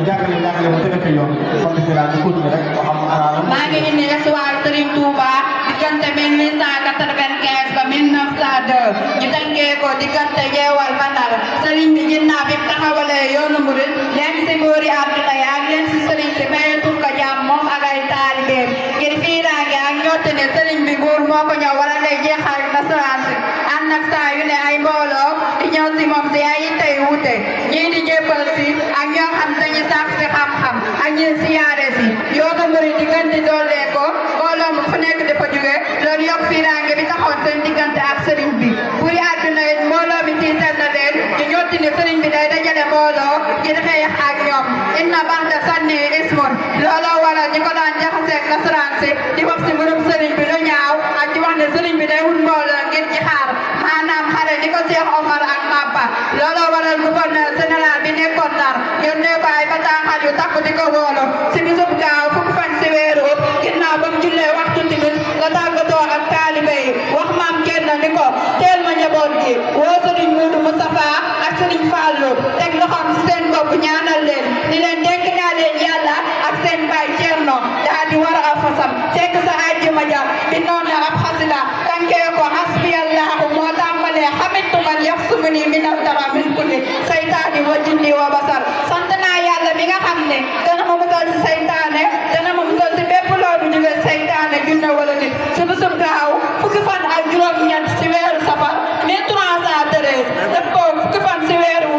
jàngale mu tëgg fi yoon kon defe naa ñu continué rek ba xam araam. maa ngi indi histoire Serigne Touba diggante 1895 ba 1902 ñu tënkee ko diggante Jeewal ba Ndar Serigne bi ginnaaw bi taxawalee yoonu murid leen si góori àdduna yi ak leen si Serigne si mayetul ko jàmm moom ak ay taalibeem ngir fiiraange ak ñottane Serigne bi góor moo ko ñëw wala lay jeexal nasaraan si ànd ak saa yu ne ay mbooloo di ñëw si moom si ay tey wute ñii di jébbal si ak ñoo xam dañuy sàkk si xam-xam ak ñi siyaare si yoonu murid di gën di doolee ko mbooloo mu fu nekk dafa jóge loolu yokk fiiraange bi taxoon seen diggante ak Serigne bi buri àdduna yi mbooloo mi tiital na leen ñu ñotti ne Serigne bi day dajale mbooloo ngir xeex ak ñoom inna ba'da sanni ismun looloo waral ñi ko daan jaxaseeg nasaraan si di wax si mbirum Serigne bi lu ñaaw ak di wax ne Serigne bi day wut mbooloo ngir ci xaar maanaam xare ni ko Cheikh Omar ak Mappa looloo waral gouverneur général bi nekkoon Ndar yónnee ko ay bataaxal yu takku di ko woolu si bisub gaaw fukki fan si weeru ginnaaw ba mu jullee waxtu timis la tàggatoo ak taalibe yi wax maam kenn ni ko teel ma njaboot gi woo Serigne Moudou Moustapha ak Serigne Fallou teg loxoom si seen bopp ñaanal leen ni leen dénk naa leen yàlla ak seen baay Thierno daa di war a fasam fekk sa àjjuma ja bi noonu la ab xasida tànkee ko hasbiyallahu moo tàmbalee xamitu man yaxsumuni min al-dara min kulli saytaani wa jinni wa basar sant naa yàlla mi nga xam ne dana ma musal si saytaane dana ma musal si bépp loolu jóge saytaane junne wala nit su bisub gaaw fukki fan ak juróom-ñett si weeru safar 1313 dëppoo fukki fan si weeru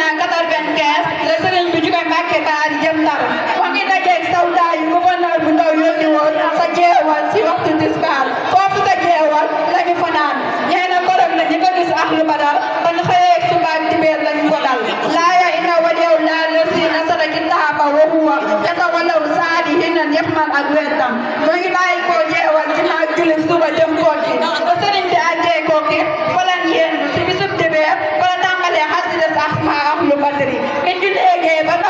1895 la sëriñ bi jóge Mbàkke Baari jëm Ndar fa ngi dajeeg sawdaa yi gouverneur bu ndaw yónni woon sa jeewal si waxtu tisbaar foofu sa jeewal la ñu fanaan ñeena korog la ñi ko gis ahlu badar kon xëyee subaak dibéer lañu ko dal laaya ina waliyaw laa lasi nasara kitaaba wa huwa yatawalaw saalihinan yëpp man ak wetam mu ngi bàyyi koo jeewal ginnaaw julli suba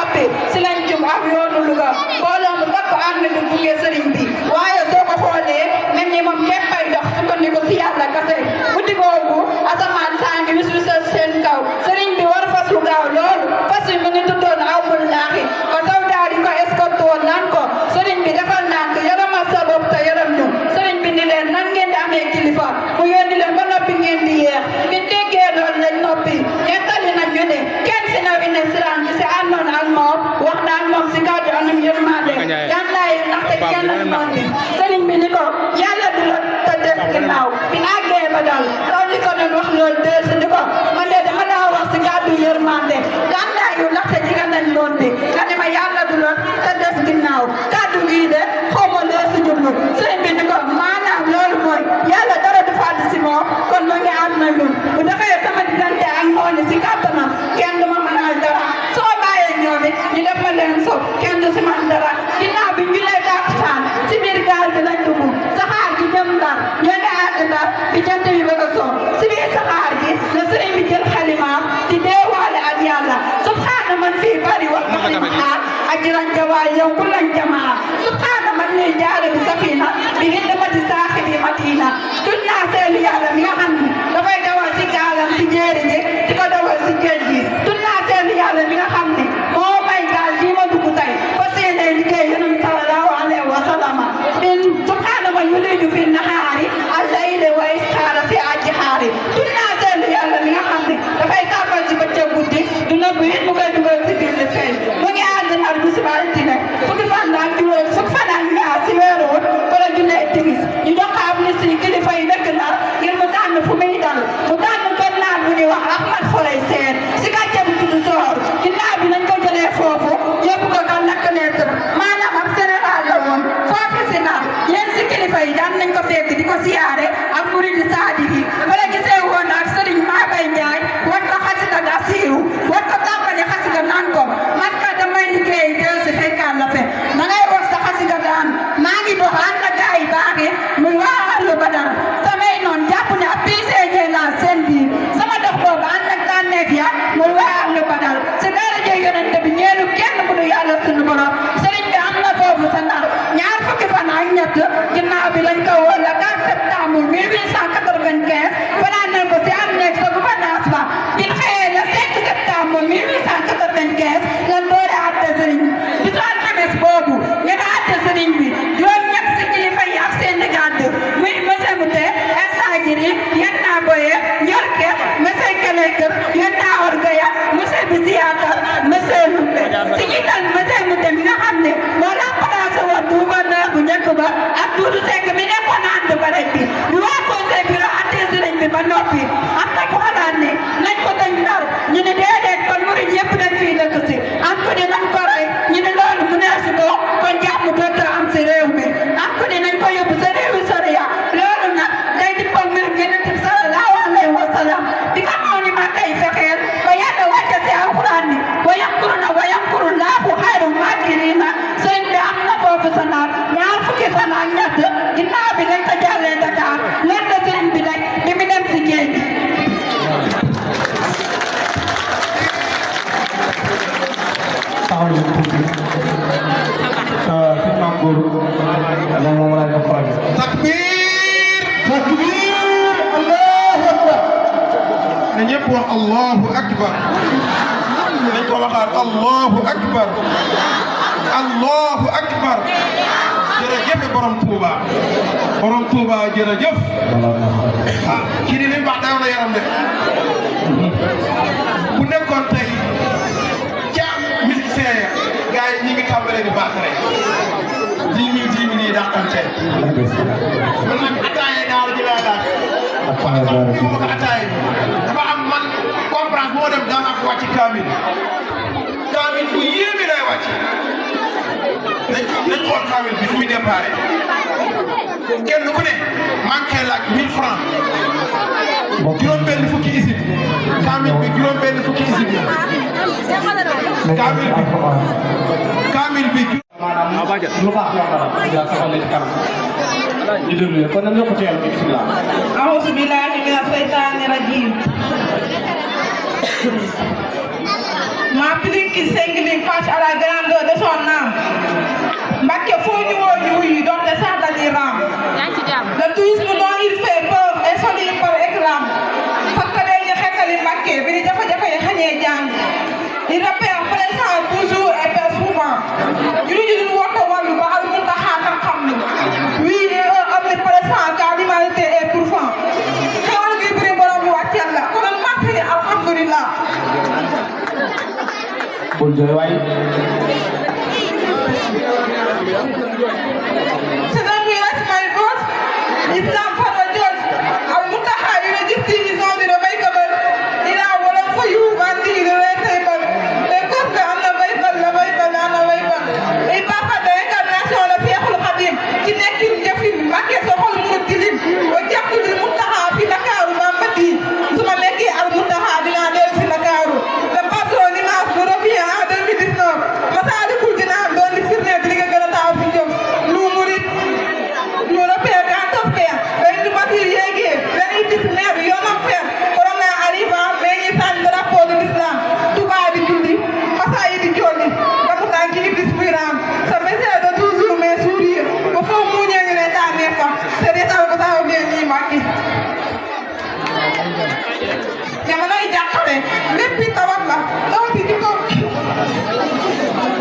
noppi si lañ jum ak yoonu Louga mbooloo mu takku ànd ñu gunge sëriñ bi waaye soo ko xoolee mel ni moom képp ay dox sukkandiku si yàlla kase guddi googu asamaan saa ngi wis wisal seen kaw sëriñ bi war fas lu gaaw loolu fas wi mu ngi tuddoon awmul laaxi ba saw daal di ko escorte woon naan ko sëriñ bi defal nànk yaramal sa bopp te yaram ñu sëriñ bi ni leen nan ngeen di amee kilifa mu yónni leen ba noppi ngeen di yeex bi déggee loolu lañ noppi nettali nañ ñu ne kenn si nawi ne siraan bi si àndoon ak moom wax naan moom si kàddu anam yërmande gànnaay ndaxte kenn noon bi sëriñ bi ni ko yàlla du la te des ginnaaw bi àggee ba dal loolu li ko doon wax loolu del si ni ko man de dama daa wax si kàddu yërmande gànnaay yu ndaxte jigéen nañ noon bi nga ne ma yàlla du la te des ginnaaw kàddu gii de xaw ma loo si jublu sëriñ bi ni ko maanaam loolu mooy yàlla dara du fàdd si moom kon ma ngi ànd na ñun bu defee sama diggante ak noonu si kàttanam kenn du ma mënal dara soo bàyyee ñoom it ñu def ma leen so kenn du si man dara ginnaaw bi ñu lay tàkkusaan si biir gaal gi lañ dugg saxaar gi jëm Ndar ñoo ngi àgg Ndar bi jant bi bëgg a soo si biir saxaar gi la sëriñ bi jël xalimaam di deewaale ak yàlla subhaana man fii bari wax xaar ajiran jawaay yow ku lañ jamaa subhaana man lii jaare bi safina bi hidmati saaxibi madina tudd naa seelu yàlla mi nga xam ne dafay dawal si gaalam si jéeri ji di ko dawal si géej gi tudd naa seelu yàlla mi nga xam ne moo may gaal gi ma dugg tey fa seenee liggéey yonent sallallahu alayhi wa sallama min subhaana man yuliju fi nahaari al-layli wa isxaara fi ajhaari tudd naa seelu yàlla mi nga xam ne dafay tàbbal si bëccëg guddi du nëbbu it mu koy dugal si biir li feeñ mu ngi ànd Ndar bu si altine fukki fan ak juróom fukki fan ak ñaar si weeru wut wala jullee timis ñu jox ko am ni si kilifa yi dëkk Ndar ngir mu tànn fu muy dal mu tànn kon naar bu ñuy wax Ahmad Foray Seen si kàcce bu tudd Soor ginnaaw bi nañ ko jëlee foofu yóbbu ko kan lakk lettre maanaam ab général la woon foofu si Ndar yéen si kilifa yi daan nañ ko fekk di ko siyaare ak murid saadi yi wala gisee woon ak sëriñ Mabay Njaay wat ko xasida ga siiru wat ko tàmbali xasida naan ko man ka damay liggéey del si fekkaan la fe da ngay wax sa xasida daan maa ngi dox ànd ak gaay baaxi muy waa Ahlu Badar samay noon jàpp ne ab piisee ñee laa seen biir sama dox boobu ànd ak tànneef ya muy waa Ahlu Badar si daraja yonente bi ñeelu kenn ku du yàlla sunu borom sëriñ bi am na foofu sa Ndar ñaar fukki fan ak ñett ginnaaw bi lañ ko woo le 4 septembre 1895 fanaanal ko si am nekk sa gouvernance ba bin xëyee le 5 septembre 1895 lan doore àtte sëriñ bi bisu alxames boobu ñu ko àtte sëriñ bi juróom ñett si kilifa yi ak seen gàdd muy monsieur Mouté El Sadjiri yéen naa boye Njorke monsieur Kelekër yéen naa Orgaya monsieur Bisiatar monsieur Lumbe si jiital monsieur Mouté mi nga xam ne moo remplacé woon gouverneur bu njëkk ba ak Doudou Seck mi nekkoon ànd ba rek bi ñu waa conseil bureau àtte sëriñ bi ba noppi am na ko xalaat ne nañ ko dañ Ndar ñu ne déedéet kon murid yëpp dañ fii dëkk si am ko ne nañ ko rey ñu ne loolu mu neex si dox kon jàmm dootul am si réew mi am ko ne nañ ko yóbbu sa réewi soriya loolu nag day dippal mbirum Yonent bi sallallahu alayhi wa sallam di nga xam ni ma tey fexeel ba yàlla wàcce si alxuraan ni wa yamkuruna wa yamkurullaahu xayrul maakiriina sëriñ bi am na foofu sa Ndar ñaar fukki fan ak ñett ginnaaw bi lañ ko jàllee Dakar loolu la sëriñ bi nag bi mu dem si géej gi taxaw leen tuuti suñu maam góor moom moom laa def xool takbir takbir allahu akbar na ñëpp wax allahu akbar nañ ko waxaat allahu akbar allahu akbar jërëjëf borom Touba jërëjëf ah kii di lim wax daaw na yaram de bu nekkoon tey ca musicien ya gars yi ñi ngi tàmbalee di baax rek 10 000 yi dàqante man nag attaaye daal ji laa daal ñu ma ko attaaye dafa am man conférence moo dem daan ak wàcc kaamil bu yéeme lay wàcc nañ xool kaamil bi fu muy déparé kenn ku ne manqué laaj 1000 francs juróom-benn fukki isib kaamil bi juróom-benn fukki isib kaamil bi maanaam lu baax ñoo dara yaa soxal ci kanam ñu déglu kon nañ ko teel bismillah a'uuzu billaahi mina shaytaani rajiim ma plus qui s'ingline face à la grandeur de son âme. Mbacké foo ñu woo ñu wuyu donte sax dañuy raam. Le tourisme dont il fait peur est solide par éclat. Fakkale ñu xekkali Mbacké bi ni jafe-jafe yi xañee jàng. Il repère présent toujours et perd souvent. ñu dul woto wàllu ba al Muntaxa xam ni. Oui, il est omniprésent car l'humanité est profonde. xewal gi bëri borom bi wàcceel la kon mat ni alhamdulillah. Bul jooy waay. C'est un miracle, my God. Islam for the judge. Al Muntaxa yu ne gis ci son di bay kabal. Ila wala fa yu bandi de tay bal. Et ko be am na bay bal la bay bal na bay bal. Et papa de incarnation la Cheikhul Khadim ci nekkin jëfin Mbacké so xol mu tilim. O jàpp di Muntaxa fi Dakaru Bambati. Suma nekkee Al Muntaxa dina dellu si Dakaru. Le patronage de revient en 2019. Massalikul Jinaan doon di firnde di nga gën a taw fi jëm. Nous murit ñu repère quand on fait dañu bâtir yéegee dañuy gis maire yoonam faire corona arriva mais ñi sànni drapeau de l'islam Touba di julli Massa yi di jolli damu tànk yi bis muy raam sa bésee de toujours mais sourire ba foo muñee ñu ne daa neex fa c'est des taw ko taw bien ñi Mbacké jamonoy jàqale lépp tawat la tawati ci kaw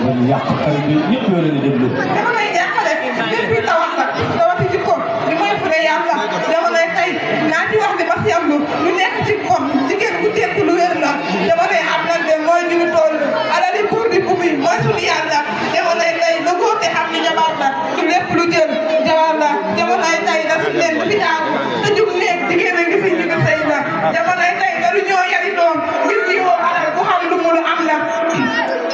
Bon yàq kër bi ñëpp yoo leen di déglu. jamonoy jàqale lépp tawat la tawati ci kaw li mooy fure yàlla jamonoy tey naa ci wax di ba seetlu lu nekk ci kon jigéen bu tekk lu wér la jamonoy am na de mooy ñu toll alali buur di bubi mooy suñu yàlla jamonoy tey lu góor te xam ni jabar la ci lépp lu jël jabar la jamonoy tey da su leen fi jaaru te jug nekk jigéen a ngi fi ñu ngi sëy la jamonoy tey dañu ñoo yari doom ngir jiwoo alal bu xam lu mu lu am la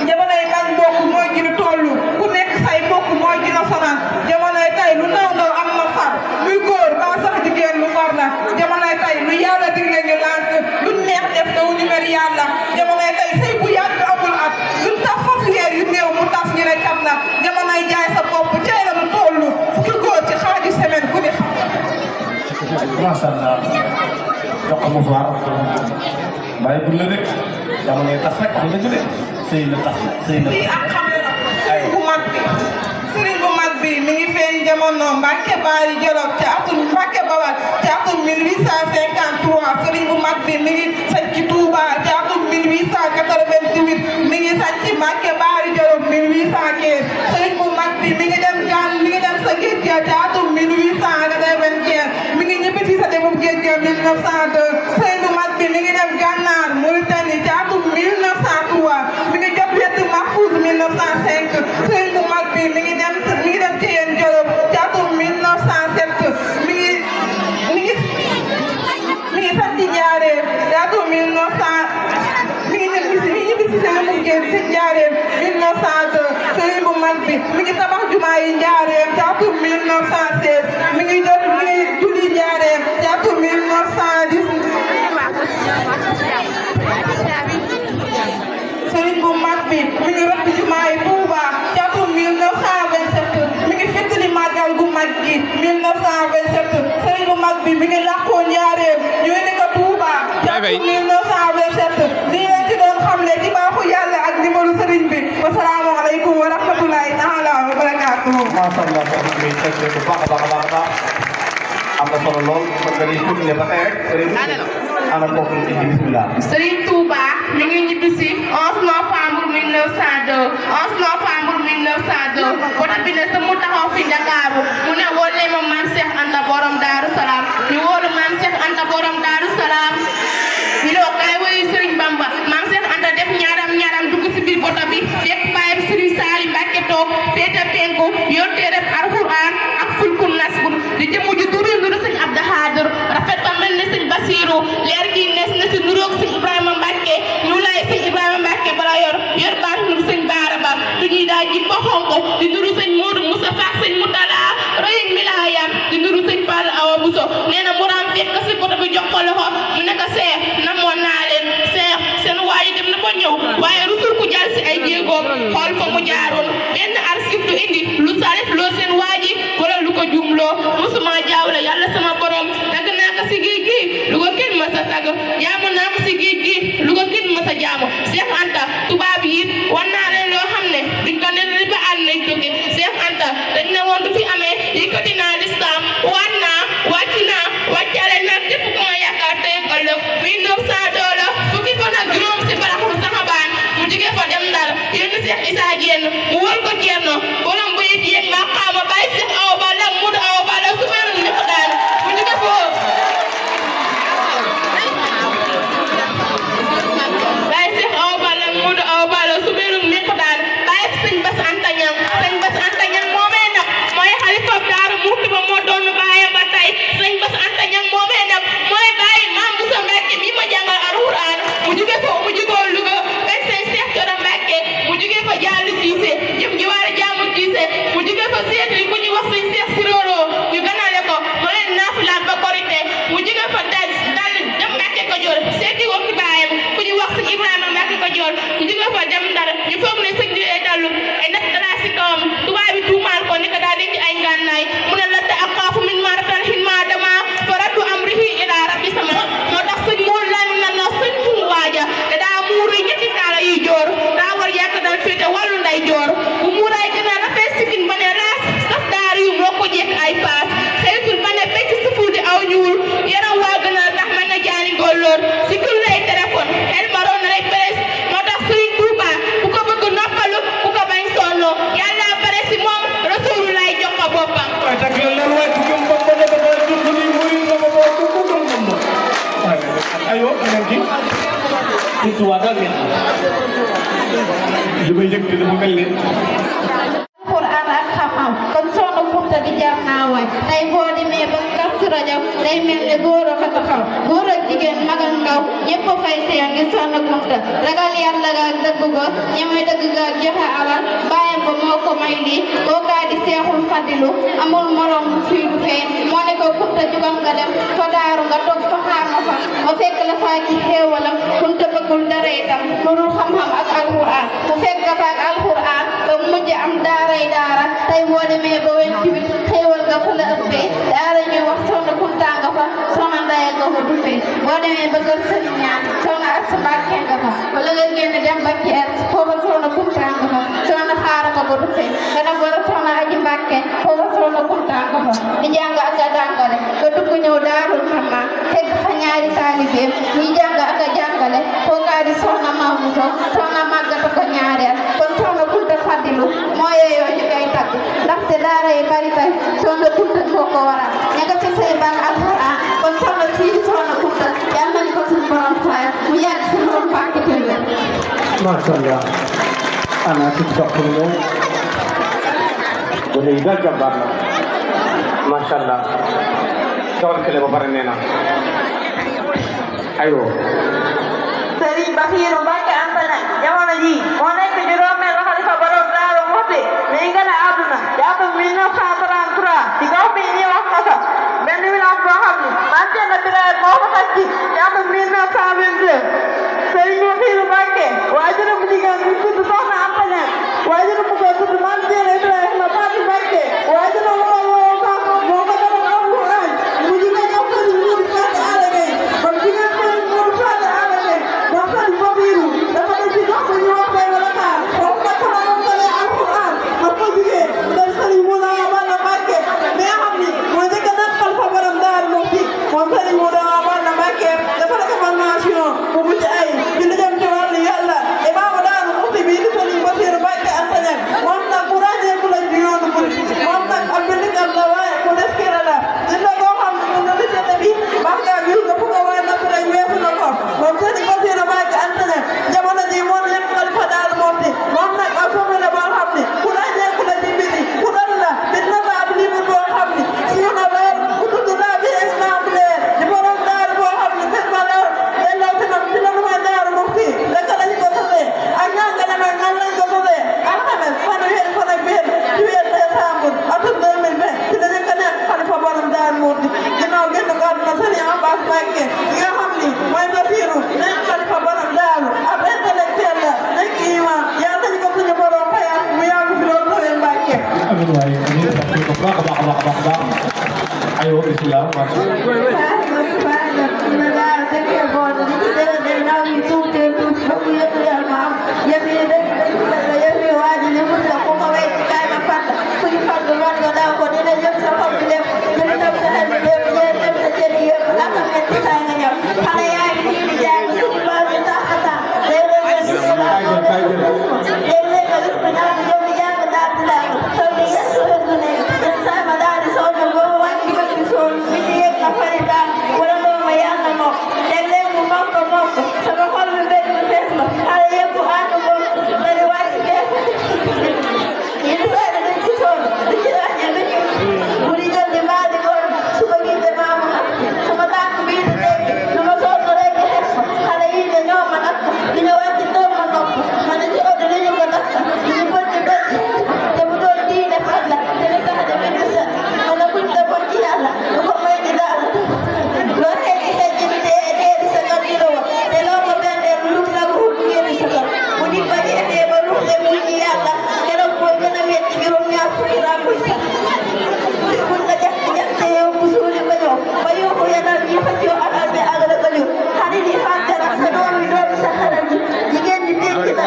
jamonoy bañ mbokk mooy ji tollu ku nekk say mbokk mooy ji na sonal jamonoy tey lu ndaw ndaw am na far muy góor ba sax jigéen lu far la jamonoy tey lu yàlla digle ñu lànk lu neex def te wuñu mer yàlla jamonoy tey sëy bu yàgg amul at lu tax fas weer yu néew mu tas ñu ne kat la jamonoy jaay sa bopp cay la lu tollu fukki góor ci xaaju semaine ku ne xam. Masha Allah. jox ko mu faar bàyyi bul la de jamonoy tax rek wax dëgg de sëy na tax sëy na lii ak xam ne sëriñ bu mag bi sëriñ bu mag bi mi ngi feeñ jamono Mbacké Bari Jolof ci atum Mbacké Bawal ci atum 1853 sëriñ bu mag bi mi ngi sañ ci Touba ci atum 1888 mi ngi sañ ci Mbacké Bari Jolof 1815 sëriñ bu mag bi mi ngi dem sa géej gi ci atum 1895 mi ngi ñibbi ci sa demub géej gi 1902 sëriñ bu mag bi mi ngi dem Gànnaar Mauritanie ci atum 1903 mi ngi jot wetu Mahfouz 1905 sëriñ bu mag bi mi ngi dem Thièyène Jolof ci atum 1907 mi ngi sant Njaaréem ci atum 1900 mi ngi ñibbi si seen mujjee ci Njaaréem 1902 sëriñ bu mag bi mi ngi tabax jumaa yi Njaaréem ci atum 1916 mi ngi julli Njaaréem ci atum 1910 sëriñ bu mag bi mi ngi rëdd jumaa yi Touba ci atum 1927 mi ngi fëttali màggal gu mag gi 1927 sëriñ bu mag bi mi ngi làqoo Njaaréem yónni ko Touba ci atum 1927 lii leen ci doon xamle ci baaxu yàlla ak dimbalu sëriñ bi wasalaamaaleykum wa rahmatulahi taala wa barakaatuhu. Masha Allah soxna mi teg bu baax a baax a baax a baax am na solo lool kon dañuy continuer ba tey rek sëriñ ana kooku ci bismillah. Serigne Touba mi ngi ñibbisi 11 novembre 1902 11 novembre 1902 wota bi ne sa mu taxaw fi Ndakaaru mu ne wolle ma Maam Cheikh Anta borom Daaru Salaam ñu woolu Maam Cheikh Anta borom Daaru Salaam ñu ne kay woyu Serigne Bamba Maam Cheikh Anta def ñaaram dugg si biir boto bi fekk baayam Serigne Sali Mbacké toog féete penku yor téereb Alxuraan ak fulku nasbun di jëmu ju turu nuru Sëñ Abdou Khadre rafet ba mel ne Sëñ Basiru leer gi nees na si nuroog Sëñ Ibrahima Mbacké ñu lay Sëñ Ibrahima Mbacké bala yor baat nuru Sëñ Baara Ba du ñuy daa ji ba xonko di nuru Sëñ Moodu Musa Faak Sëñ Mutala royeg milaayam di nuru Sëñ Fall Awa Buso nee na mu raam fekk si boto bi jox ko loxo mu ne ko Seex namoon naa leen Seex seen waaye dem na ba ñëw waaye rusul ku jaar si ay jéegoom xool fa mu jaaroon benn arsif du indi lu salif loo seen waaji wala lu ko jumloo musuma jaawle yàlla sama borom tagg naa ko si géej gi lu ko kenn mës a tagg jaamu naa ko si géej gi lu ko kenn mës a jaamu Seex Anta Tuubaa génn mu wol ko Ceerno borom bu yëg yëg maqaama Baye Cheikh Awa Balla Modou Awa Balla sumeerul ñëpp daan mu jóge foofu Baye Cheikh Awa Balla Modou Awa Balla sumeerul ñëpp daan Baye sëñ Bass Anta Niang moomee nag mooy xalifa Daaru Muxti ba moo doon baayam ba tey sëñ Bass Anta Niang moomee nag mooy Baye Maam Bousso Mbacke mi ma jàngal Alxuraan mu jóge foofu mu jógoo Louga benn sëñ Cheikh Thioro Mbacke mu jóge fa Jaalu Cissé jëm jiwaare Jaamu Cissé mu jóge fa seeti ku ñuy wax sëñ Cheikh Sirolo ñu ganale ko mu leen naafilaat ba korité mu jóge fa dal dem Mbacke Kajoor seeti wokki baayam ku ñuy wax sëñ Ibrahima Mbacke Kajoor ñu jóge fa dem Ndar ñu foog ne sëñ bi dallu ay natt dara si kawam tubaab bi tuumaal ko ni ko daa denc ay ngànnaay mu ne la te aqaafu min maratal hinma dama faratu amrihi ila rabbi sama moo tax sëñ moo lamin na na sëñ fu mu waaja te daa muuri ñetti kaala yuy joor daa war yàgg dal féete wàllu nday joor bu muuraay gën a rafet sikin ba ne raas saf daar yu moo ko jekk ay paas xeetul ba ne becc sufu di aw ñuul yaram waa gën a tax mën na jaani ngolloor sikul lay téléphone xel maroon na lay presse moo tax sëriñ Tuuba ku ko bëgg noppalu ku ko bañ sonno yàlla bare si moom Rasulullah jox ko boppam waaye tak la leen waaye ku gëm Bamba ne dafa dund ni muy la ba boo ku gëm Bamba waaye aywa keneen ki ci tuwa daal ngeen li may yëg dafa mel ni Alxuraan ak xam-xam kon Soxna Kunta di jar naa waay tey boo demee ba Kazu Rajab day mel ne góor a fa taxaw góor ak jigéen mag ak ndaw ñëpp a fay teew ngir Soxna Kunta ragal yàlla ga ak dëgg ga ñeme dëgg ga ak joxe alal bàyyam ba moo ko may lii kookaa di Seexul Fadilu amul morom bu fii du fee moo ne ko Kunta jugal nga dem fa daaru nga toog fa xaar ma fa ma fekk la faa ci xéewalam Kunta bëggul dara itam lu dul xam-xam ak alxuraan mu fekk fa ak alxuraan ba mujj am daaray daara tey boo demee ba wen ci biir xéewal nga fa la ëppee daara ñuy wax Soxna Kunta nga fa Soxna Ndaya nga fa duppee boo demee ba kër Sëriñ Ñaan Soxna Asta Mbàkke nga fa wala nga génn dem ba Cees foofa Soxna Kunta nga fa Soxna Xaara nga ko duppee nga dem wala Soxna Aji Mbàkke foofa Soxna Kunta nga fa di jàng ak a jàngale nga dugg ñëw Daarul Manaan fekk fa ñaari taalibeem ñi jàng ak a jàngale kookaa di Soxna Mamuso Soxna Màggata ko ñaareel kon Soxna Kunta Fadilu moo yeyoo ñu koy tagg ndaxte daara yi bari tey Soxna Kunta moo ko waral ña nga fi say bal alxuraan kon soxna fii Soxna Kunta yal nañ ko suñu borom fayal mu yàgg si loolu Mbàkke tëlle masha Allah ana ci topp lu bu lay dal jàmbaar la masha Allah tawal kele ba pare nee na ayo Sëriñ Basiiru Mbàkke Anta Ñaŋ jamono ji moo nekk juróomeelu xalifa borom Daaru Muxti mi ngi gën a àdduna jàpp 1933 ci gox bi ñuy wax Koso benn village boo xam ni Maam Cerno Birahim moo ko tàcc jàpp 1922 Sëriñ Basiiru Mbàkke waajuram bu jigéen bi tudd Soxna Anta Ñaŋ waajuram bu góor tudd Maam Cerno Ibrahima Faati Mbàkke waajuram moo sax moo ko doon Alxuraan mu jigéen jox Sëriñ Muudu Faati Ala Gay kon jigéen Sëriñ Muudu Faati Ala Gay wax Sëriñ Basiiru dafa ne ci gox bu ñu wax bay wala xaar foofu nga ko doon tale Alxuraan ma ko jigéen dem Sëriñ Muudu Awa Balla Mbàkke mi nga xam ni moo njëkk a nappal fa borom Daaru Muxti moom Sëriñ Muudu Awa Balla Mbàkke dafa def formation bu mucc ay ci lu jëm ci wàllu yàlla imaamu Daaru Muxti bi di Sëriñ Basiiru Mbàkke Anta Ñaŋ moom nag bu ràññeeku la ci yoonu murid moom nag am bindikat la waaye ku des kira la nit la koo xam ne mun na licete bi wax nga gis nga fu ko waaye napp rek weesu na ko moom Sëriñ Basiiru Mbàkke Anta Ñaŋ jamono ji moo nekk xalifa Daaru Muxti moom nag ak soxna la boo xam ne ku ràññeeku la ci mbiri ku dal la nit la ab livre boo xam ne siiw na lool ku tudd naa bi exemplaire di borom Daaru boo xam ne fes na lool delloo si nam ci la nu may Daaru Muxti rek lañ ko sosee ak ñaangale nag nan lañ ko sosee alxames fanweeri fan ak benn ci weer décembre atum 2020 ci la ñu ko nekk xalifa borom Daaru Muxti ginnaaw génn ko àdduna Sëriñ Abbas Mbàkke ki nga xam ni mooy Basiiru nekk xalifa borom Daaru ab intellectuel la nekk imam yàlla nañ ko suñu borom fayal mu yàgg fi loolu tawee Mbàkke amin waaye amin wax ko baax a baax a baax a baax ayo bismillah Thank you.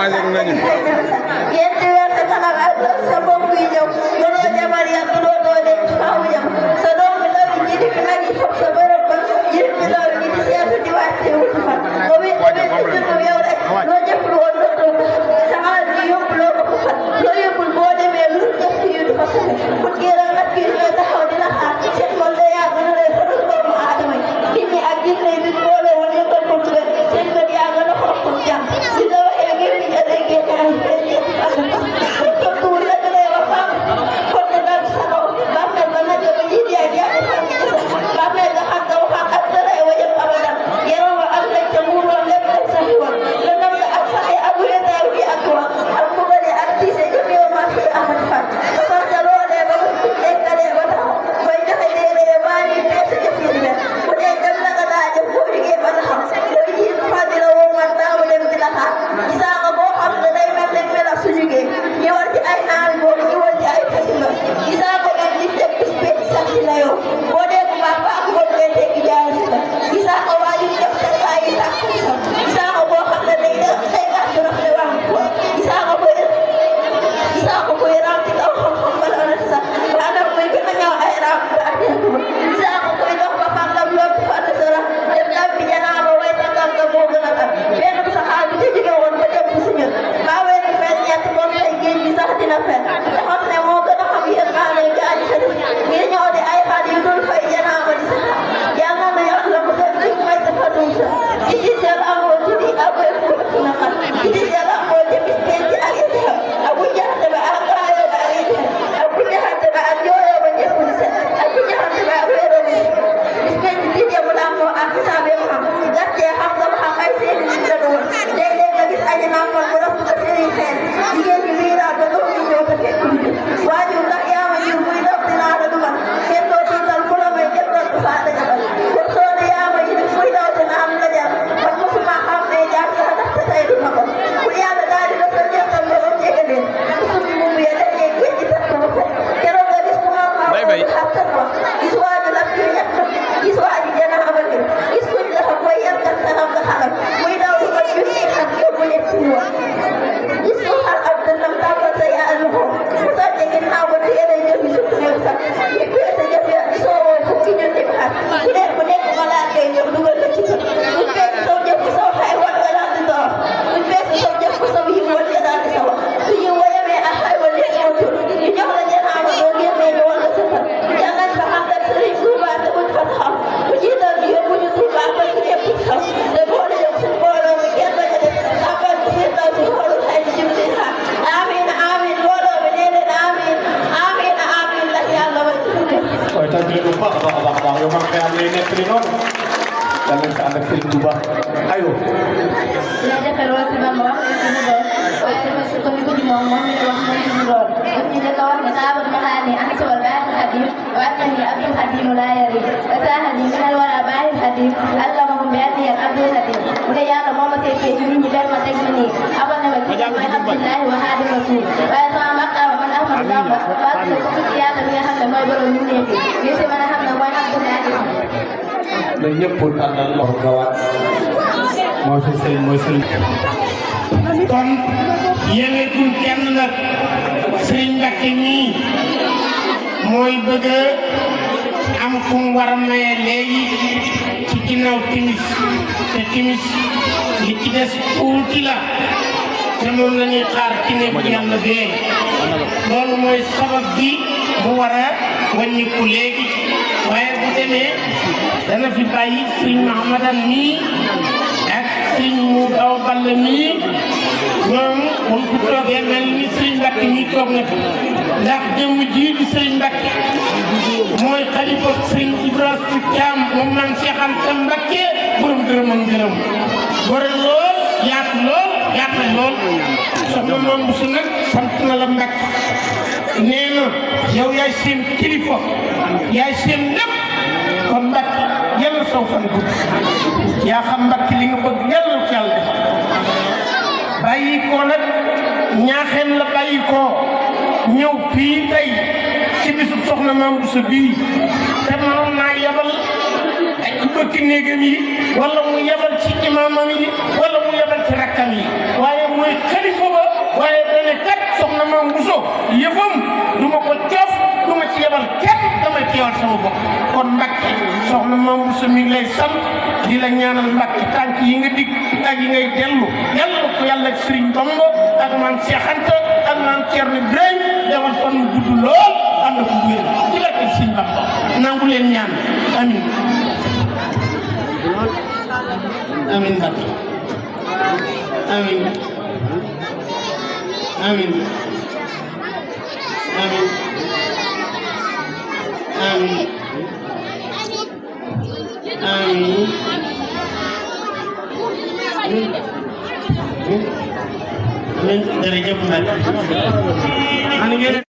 Bajang nañu. Yenti weer sa kanam ak sa bopp yi ñëw mënoo jabar ya mënoo doole faaw yam sa doom bi ndaw yi jiitu bi nag yi foog sa bërëb ba jiitu bi ndaw yi di seetu di wàcce wut fa boobu it tamit si jëndum yow rek loo jëflu woon dootoo ko sa alal bi yóbbu loo ko fa loo yóbbul boo demee lu jëf ci yu di fa soxe pour géral nag kii ñooy taxaw di la xaar seen xol day yàgg na lay xaral doomu aadama yi nit ñi ak jinne yi bi boole woon yëngal ko dugal seen kër yàgg na xool ko jàmm li nga waxee ngir ni nga déggee ñaari fee ñetti fan ko tuur la ñu lay wax baax kon ne daal sa kaw baax na ba nag ba jiit yaa jaay fan ci sa baax na nga xam nga waxaat ak dara wa yëpp abadan yaram wa ak lañ ca muur woon lépp lañ sa xiwal la nam nga ak sax ak wéetaay bi ak wax ak mbugale ak tiise jëf yow maa fi amati fan ba sax ca loolee ba ba fi dekkalee ba taxaw koy joxe déedéet baa ni peese jëf yi di bu dee dem la nga daa jëf boo liggéey ba taxaw koy jiit fa di la woo man daa mu dem di la xaar isaaka boo xam ne day mel ne mel ak suñu géej ñëwal ci ay naari boobu ñëwal ci ay festival isaaka nag li teg bis bi sax ci la yow boo dee ku baax ba ak boo dee tekki jaay si la isaaka waa ñu def te bàyyi tàkk sax isaaka boo xam ne day gàtt rafet wax ko isaaka koy raam ci kaw xam-xam ba la sax maanaam muy gën a ñëw ay raam ba ak isaaka koy dox ba fàngam lool ci fànn sara dem daal bi janaa ba way tàngam nga moo gën a tax benn bu saxaar bi ci jóge woon ba dem ci suñu maa wéy ni fen ñett moom tey géej gi sax dina fen te xam ne moo gën a xam yéen maa lay gaañ sa ngir ñëw di ay xaar yu dul fay janaa ba di sa yàlla na yàlla mu def ci may sa fatum sa indi seel amoo ci di akoy ko na xam indi seel amoo ci bis penc ak ite abu jaxate ba ak gaayoo ba ak ite abu jaxate ba ak jooyoo ba ñëpp di set abu jaxate ba ak wéeroo bi bis penc di jëm la moo ak saabe mu xam gàccee xam nga xam ay seeni nit la doon léeg-léeg nga gis aji nàmpal bu rafet ko seeni xeel jigéen ñi miiraat ba doom ñi ñëw te fekk waajur ndax yaa ma jiw muy dox dinaa la dugal kenn doo tiital ku la may jëndal du faa la jabal kon soo ne yaa ma jiw muy daw te naan la jar man mosuma xam ne jaar sax ndax te tey du ma ko ku yàlla daal di la sa jëndal ba ba jege leen suñu mbubb ya dañ leen géej gi tax ko fa keroog nga gis ku ma xam tan wax gis waaju la fi ñett gis waaju jana amal gis kuñ la xam koy yar kat tanam nga xalam muy daw di ko ñu ñuy xam yóbbu leen ci wax gis ku xar ab dëndam tàmbal sa yaa loxo mu sàcce ginnaaw ba téere jëf yi surtout yow sax ñu peese jëf ya soo woo fukki ñun di xar ku nekk malaat ngay ñëw dugal la ci kër buñ peese saw jëf bu saw xay wan nga daal di torox buñ peese saw jëf bu saw yi wan nga daal di sawa su ñu wayamee ak xay wan leen moo tur ñu jox la janaama doo génnee ñu wan la sa kër yàlla fa xam rek sëriñ Tuuba te buñ fa xam bu jiital ñu yóbbu ñu Tuuba ba ci ñëpp xam te boole yow suñ booloo mi kenn bañ a def tàmbal ci seen taw si xoolu xay di jëm di xaar amiin amiin booloo mi nee leen amiin amiin amiin ndax yàlla way waaye tàgg leen bu baax a baax a baax yow xam nga am lay nekk li noonu yàlla nañ ko ànd ak Serigne Touba ayo dina jafe lool si man ma wax leen ci mu doon waaye dama sukkandiku ci moom moom mi wax mooy ci mu doon daf ñu njëkk a wax ne saabal ma xaar ni an siwal baaxil xadim wa annani abdul xadimu laa yari wa saahani min al wara baaxil xadim allamahum bi anni al abdul xadim mu ne yàlla moo ma seetee ci nit ñi benn ma teg ma nii abal na ma kii mooy abdullahi wa xaadim rasul waaye sama maqaama man ahmadu bamba waat na ko ci yàlla bi nga xam ne mooy borom ñu nekk li si mën a xam ne mooy abdul xadim na ñëpp àndal loxo gawaat mooy fi sëriñ mooy sëriñ kon yeweetul kenn nag sëriñ Mbacke nii mooy bëgg am ku mu war a maye léegi ci ginnaaw timis te timis li ci des tuuti la te moom la ñuy xaar ci nekk yàlla bee loolu mooy sabab bi mu war a wàññiku léegi waaye bu demee dana fi bàyyi sëriñ Mahamadan nii ak sëriñ mu daw Balla nii ñoom buñ ko toogee mel ni sëriñ Mbacke ñi toog na fi ndax jëmm ji di sëriñ Mbacke mooy xalifa sëriñ Ibrahima si Thiam moom man Cheikh Anta Mbacke borom dërëm ak ngërëm gore lool yaatu lool soxna moom bu su nag sant na la Mbacke nee na yow yaay seen kilifa yaay seen lépp kon Mbacke yàlla saw fan gudd yaa xam Mbacke li nga bëgg yàlla ko yàlla def bàyyi ko nag ñaaxeen la bàyyi ko ñëw fii tey ci bisub soxna Maam Bousso bii te mënoon naa yebal ci bëkk néegam yi wala mu yebal ci imaamam yi wala mu yebal ci rakkam yi waaye mooy xalifa ba waaye dane kat soxna Maam Bousso yëfam du ma ko cof du ma ci yebal kenn damay teewal sama bopp kon Mbàkke soxna Maam Bousso mi ngi lay sant di la ñaanal Mbàkke tànk yi nga dig ak yi ngay dellu yàlla ko yàlla ak Sëriñ Bamba ak maam Cheikh Anta ak maam Thierno Ibrahima defal fan mu gudd lool ànd ko wér ci la teg Sëriñ Bamba nangu leen ñaan amin amin Mbàkke amin amin amin amin amin amin jërëjëf Mbàkke